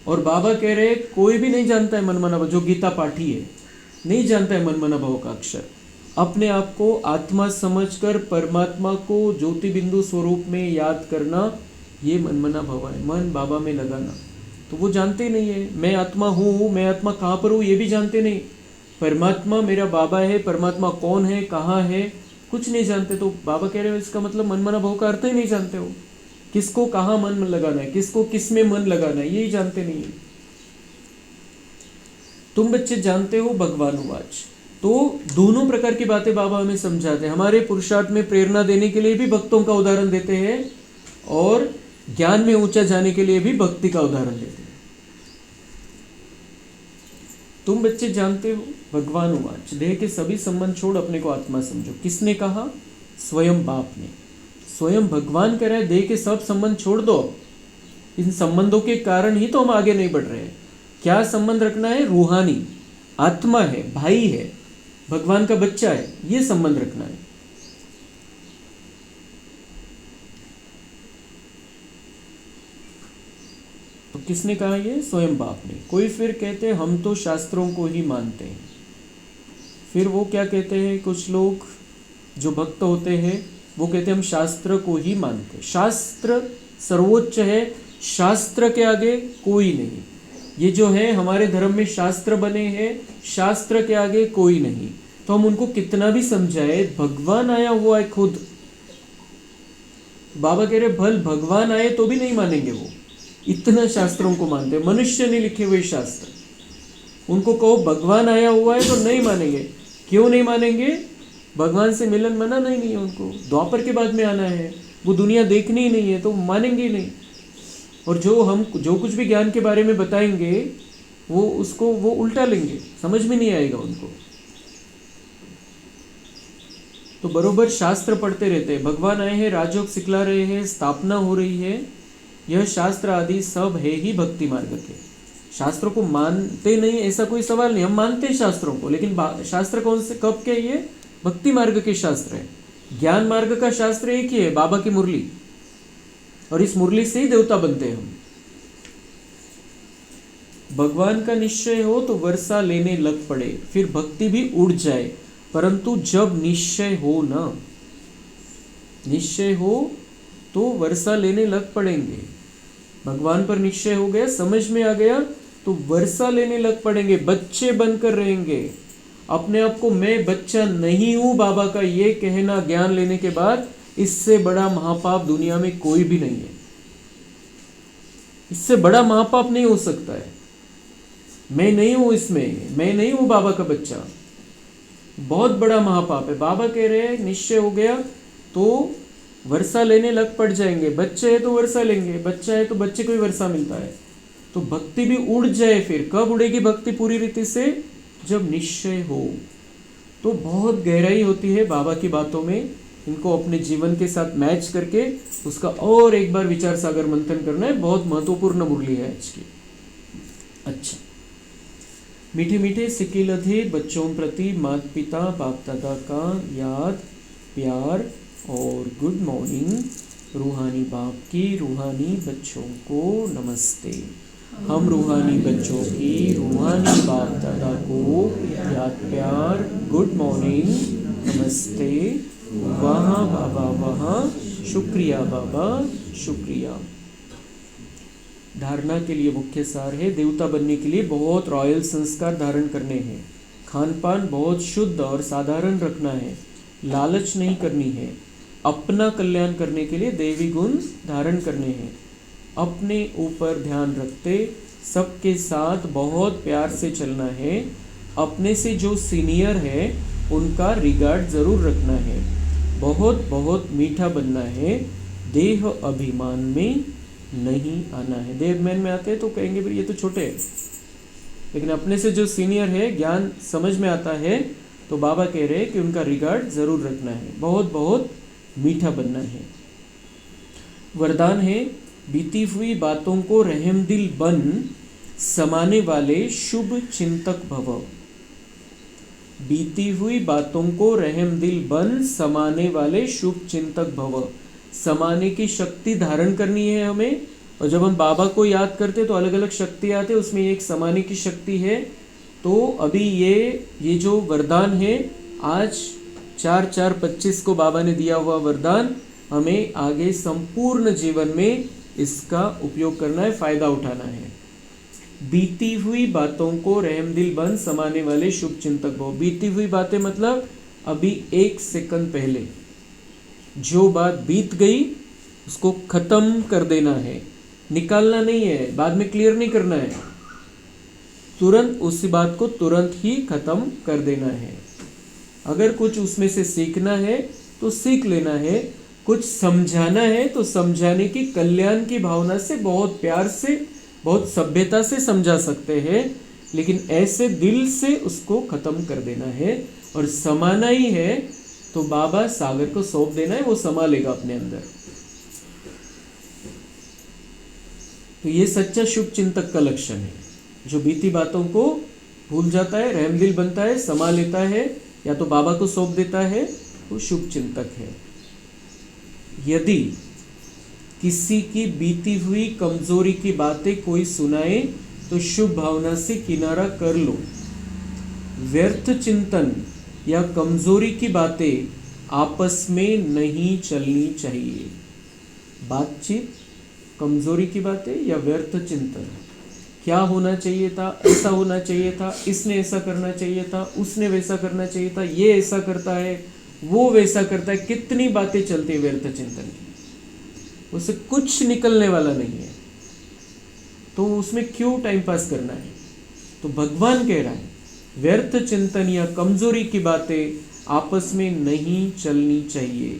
और बाबा कह रहे कोई भी नहीं जानता है मनमना भव, जो गीता पाठी है नहीं जानता है मनमना भव का अक्षर। अपने आप को आत्मा समझकर परमात्मा को ज्योति बिंदु स्वरूप में याद करना, ये मनमना भव है, मन बाबा में लगाना। तो वो जानते ही नहीं है मैं आत्मा हूँ, मैं आत्मा कहाँ पर हूँ, ये भी जानते नहीं। परमात्मा मेरा बाबा है, परमात्मा कौन है, कहाँ है, कुछ नहीं जानते। तो बाबा कह रहे हो इसका मतलब मनमना भव का अर्थ ही नहीं जानते हो। किसको कहाँ मन लगाना है, किसको किस में मन लगाना है, यही जानते नहीं है। तुम बच्चे जानते हो भगवानुवाच। तो दोनों प्रकार की बातें बाबा हमें समझाते हैं। हमारे पुरुषार्थ में प्रेरणा देने के लिए भी भक्तों का उदाहरण देते हैं, और ज्ञान में ऊंचा जाने के लिए भी भक्ति का उदाहरण देते हैं। तुम बच्चे जानते हो भगवानुवाच, देह के सभी संबंध छोड़ अपने को आत्मा समझो। किसने कहा, स्वयं बाप ने। स्वयं भगवान कह रहा है देह के सब संबंध छोड़ दो। इन संबंधों के कारण ही तो हम आगे नहीं बढ़ रहे हैं। क्या संबंध रखना है, रूहानी, आत्मा है, भाई है, भगवान का बच्चा है, ये संबंध रखना है। किसने कहा ये? स्वयं बाप ने। कोई फिर कहते हैं हम तो शास्त्रों को ही मानते हैं। फिर वो क्या कहते हैं, कुछ लोग जो भक्त होते हैं वो कहते हैं हम शास्त्र को ही मानते हैं, शास्त्र सर्वोच्च है, शास्त्र के आगे कोई नहीं। ये जो है हमारे धर्म में शास्त्र बने हैं, शास्त्र के आगे कोई नहीं। तो हम उनको कितना भी समझाए, भगवान आया हुआ है खुद। बाबा कह रहे भल भगवान आए तो भी नहीं मानेंगे वो, इतना शास्त्रों को मानते हैं। मनुष्य ने लिखे हुए शास्त्र, उनको कहो भगवान आया हुआ है तो नहीं मानेंगे। क्यों नहीं मानेंगे? भगवान से मिलन मना नहीं है उनको, द्वापर के बाद में आना है, वो दुनिया देखनी ही नहीं है तो मानेंगे ही नहीं। और जो कुछ भी ज्ञान के बारे में बताएंगे वो उसको वो उल्टा लेंगे, समझ में नहीं आएगा उनको। तो बरोबर शास्त्र पढ़ते रहते हैं, भगवान आए हैं, राजयोग सिखला रहे हैं, स्थापना हो रही है, यह शास्त्र आदि सब है ही भक्ति मार्ग के। शास्त्रों को मानते नहीं ऐसा कोई सवाल नहीं, हम मानते हैं शास्त्रों को, लेकिन शास्त्र कौन से कब के? ये भक्ति मार्ग के शास्त्र है। ज्ञान मार्ग का शास्त्र एक ही है, बाबा की मुरली, और इस मुरली से ही देवता बनते हैं हम। भगवान का निश्चय हो तो वर्षा लेने लग पड़े, फिर भक्ति भी उड़ जाए, परंतु जब निश्चय हो ना, निश्चय हो तो वर्षा लेने लग पड़ेंगे। भगवान पर निश्चय हो गया, समझ में आ गया तो वर्षा लेने लग पड़ेंगे, बच्चे बनकर रहेंगे। अपने आप को मैं बच्चा नहीं हूं बाबा का ये कहना ज्ञान लेने के बाद, इससे बड़ा महापाप दुनिया में कोई भी नहीं है। इससे बड़ा महापाप नहीं हो सकता है। मैं नहीं हूं इसमें, मैं नहीं हूं बाबा का बच्चा, बहुत बड़ा महापाप है। बाबा कह रहे हैं निश्चय हो गया तो वर्षा लेने लग पड़ जाएंगे। बच्चे है तो वर्षा लेंगे, बच्चा है तो बच्चे को ही वर्षा मिलता है। तो भक्ति भी उड़ जाए। फिर कब उड़ेगी भक्ति पूरी रीति से? जब निश्चय हो। तो बहुत गहराई होती है बाबा की बातों में, इनको अपने जीवन के साथ मैच करके उसका और एक बार विचार सागर मंथन करना है। बहुत महत्वपूर्ण मुरली है आज की। अच्छा, मीठे मीठे सिक्किल अधीर बच्चों प्रति माता पिता बाप दादा का याद प्यार और गुड मॉर्निंग। रूहानी बाप की रूहानी बच्चों को नमस्ते। हम रूहानी बच्चों की रूहानी बाप दादा को याद प्यार गुड मॉर्निंग नमस्ते। वहाँ बाबा वहाँ, शुक्रिया बाबा शुक्रिया। धारणा के लिए मुख्य सार है, देवता बनने के लिए बहुत रॉयल संस्कार धारण करने हैं। खान पान बहुत शुद्ध और साधारण रखना है, लालच नहीं करनी है। अपना कल्याण करने के लिए देवी गुण धारण करने हैं। अपने ऊपर ध्यान रखते सबके साथ बहुत प्यार से चलना है। अपने से जो सीनियर है उनका रिगार्ड जरूर रखना है। बहुत बहुत मीठा बनना है। देह अभिमान में नहीं आना है। देह अभिमान में आते हैं तो कहेंगे भाई ये तो छोटे हैं, लेकिन अपने से जो सीनियर है, ज्ञान समझ में आता है, तो बाबा कह रहे हैं कि उनका रिगार्ड जरूर रखना है। बहुत बहुत मीठा बनना है। वरदान है, बीती हुई बातों को रहमदिल बन समाने वाले शुभ चिंतक भव। बीती हुई बातों को रहमदिल बन समाने वाले शुभ चिंतक भव। समाने की शक्ति धारण करनी है हमें, और जब हम बाबा को याद करते तो अलग अलग शक्ति आते, उसमें एक समाने की शक्ति है। तो अभी ये जो वरदान है, आज 4/4/25 को बाबा ने दिया हुआ वरदान, हमें आगे संपूर्ण जीवन में इसका उपयोग करना है, फायदा उठाना है। बीती हुई बातों को रहमदिल बन समाने वाले शुभ चिंतक भव। बीती हुई बातें मतलब अभी 1 सेकंड पहले जो बात बीत गई उसको खत्म कर देना है, निकालना नहीं है, बाद में क्लियर नहीं करना है, तुरंत उसी बात को तुरंत ही खत्म कर देना है। अगर कुछ उसमें से सीखना है तो सीख लेना है, कुछ समझाना है तो समझाने की कल्याण की भावना से, बहुत प्यार से, बहुत सभ्यता से समझा सकते हैं, लेकिन ऐसे दिल से उसको खत्म कर देना है। और समाना ही है तो बाबा सागर को सौंप देना है, वो समा लेगा अपने अंदर। तो ये सच्चा शुभ चिंतक का लक्षण है, जो बीती बातों को भूल जाता है, रहमदिल बनता है, समा लेता है, या तो बाबा को सौंप देता है, वो शुभ चिंतक है। यदि किसी की बीती हुई कमजोरी की बातें कोई सुनाए तो शुभ भावना से किनारा कर लो। व्यर्थ चिंतन या कमजोरी की बातें आपस में नहीं चलनी चाहिए। बातचीत, कमजोरी की बातें या व्यर्थ चिंतन, क्या होना चाहिए था, ऐसा होना चाहिए था, इसने ऐसा करना चाहिए था, उसने वैसा करना चाहिए था, ये ऐसा करता है, वो वैसा करता है, कितनी बातें चलती है व्यर्थ चिंतन की, उससे कुछ निकलने वाला नहीं है, तो उसमें क्यों टाइम पास करना है। तो भगवान कह रहा है व्यर्थ चिंतन या कमजोरी की बातें आपस में नहीं चलनी चाहिए।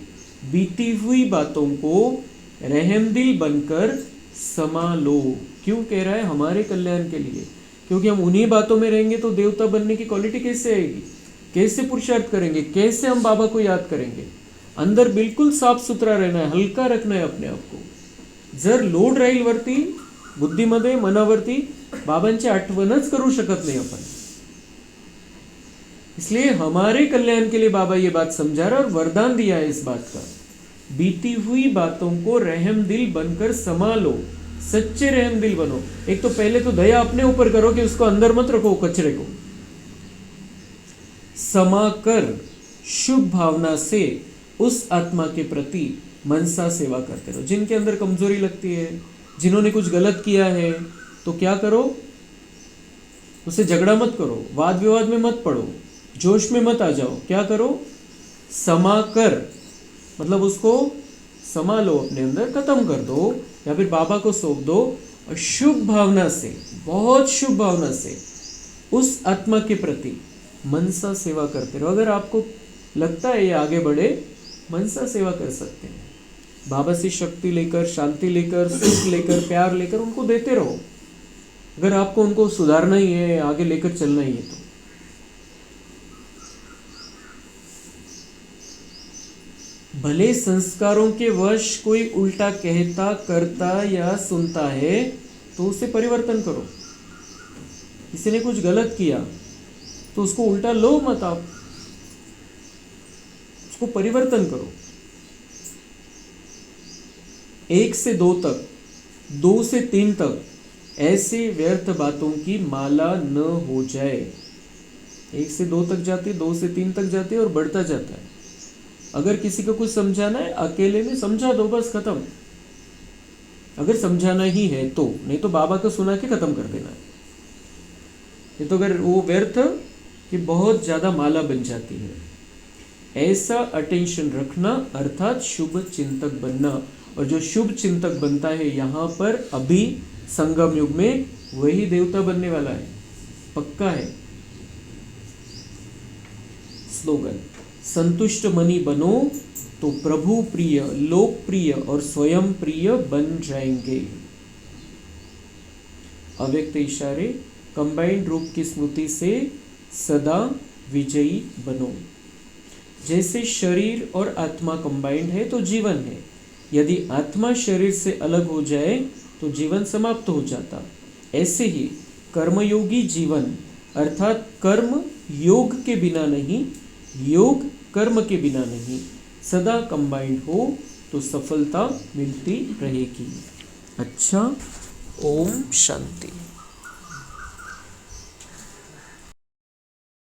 बीती हुई बातों को रहमदिल बनकर समा लो। क्यों कह रहा है? हमारे कल्याण के लिए, क्योंकि हम उन्हीं बातों में रहेंगे तो देवता बनने की क्वालिटी कैसे आएगी, कैसे पुरुषार्थ करेंगे, कैसे हम बाबा को याद करेंगे। अंदर बिल्कुल साफ सुथरा रहना है, हल्का रखना है अपने आप को. जर लोड राहील वरती बुद्धीमध्ये मनावरती बाबांची आठवणच करू शकत नाही आपण. इसलिए हमारे कल्याण के लिए बाबा ये बात समझा रहा और वरदान दिया है इस बात का. बीती हुई बातों को रहम दिल बनकर संभालो, सच्चे रहम दिल बनो. एक तो पहले तो दया अपने ऊपर करो कि उसको अंदर मत रखो कचरे को. समाकर शुभ भावना से उस आत्मा के प्रति मनसा सेवा करते रहो. जिनके अंदर कमजोरी लगती है, जिन्होंने कुछ गलत किया है, तो क्या करो, उससे झगड़ा मत करो, वाद विवाद में मत पड़ो, जोश में मत आ जाओ. क्या करो, समाकर मतलब उसको संभालो, अपने अंदर खत्म कर दो या फिर बाबा को सौंप दो. और शुभ भावना से, बहुत शुभ भावना से उस आत्मा के प्रति मनसा सेवा करते रहो. अगर आपको लगता है ये आगे बढ़े, मनसा सेवा कर सकते हैं. बाबा से शक्ति लेकर, शांति लेकर, सुख लेकर, प्यार लेकर उनको देते रहो. अगर आपको उनको सुधारना ही है, आगे लेकर चलना ही है तो. भले संस्कारों के वश कोई उल्टा कहता, करता या सुनता है तो उसे परिवर्तन करो. किसी ने कुछ गलत किया तो उसको उल्टा लो मत, आप उसको परिवर्तन करो. 1 से 2 तक, 2 से 3 तक ऐसे व्यर्थ बातों की माला न हो जाए. 1 से 2 तक जाती है, 2 से 3 तक जाती है और बढ़ता जाता है. अगर किसी को कुछ समझाना है, अकेले में समझा दो, बस खत्म. अगर समझाना ही है तो, नहीं तो बाबा को सुना के खत्म कर देना है. ये तो अगर वो व्यर्थ कि बहुत ज्यादा माला बन जाती है. ऐसा अटेंशन रखना अर्थात शुभ चिंतक बनना. और जो शुभ चिंतक बनता है यहाँ पर अभी संगम युग में, वही देवता बनने वाला है, पक्का है. स्लोगन, संतुष्ट मनी बनो तो प्रभु प्रिय, लोक प्रिय और स्वयं प्रिय बन जाएंगे. अव्यक्त इशारे, कंबाइंड रूप की स्मृति से सदा विजयी बनो. जैसे शरीर और आत्मा कंबाइंड है तो जीवन है. यदि आत्मा शरीर से अलग हो जाए तो जीवन समाप्त हो जाता. ऐसे ही कर्मयोगी जीवन अर्थात कर्म योग के बिना नहीं, योग कर्म के बिना नहीं, सदा कंबाइंड हो तो सफलता मिलती रहेगी. अच्छा, ओम शांति.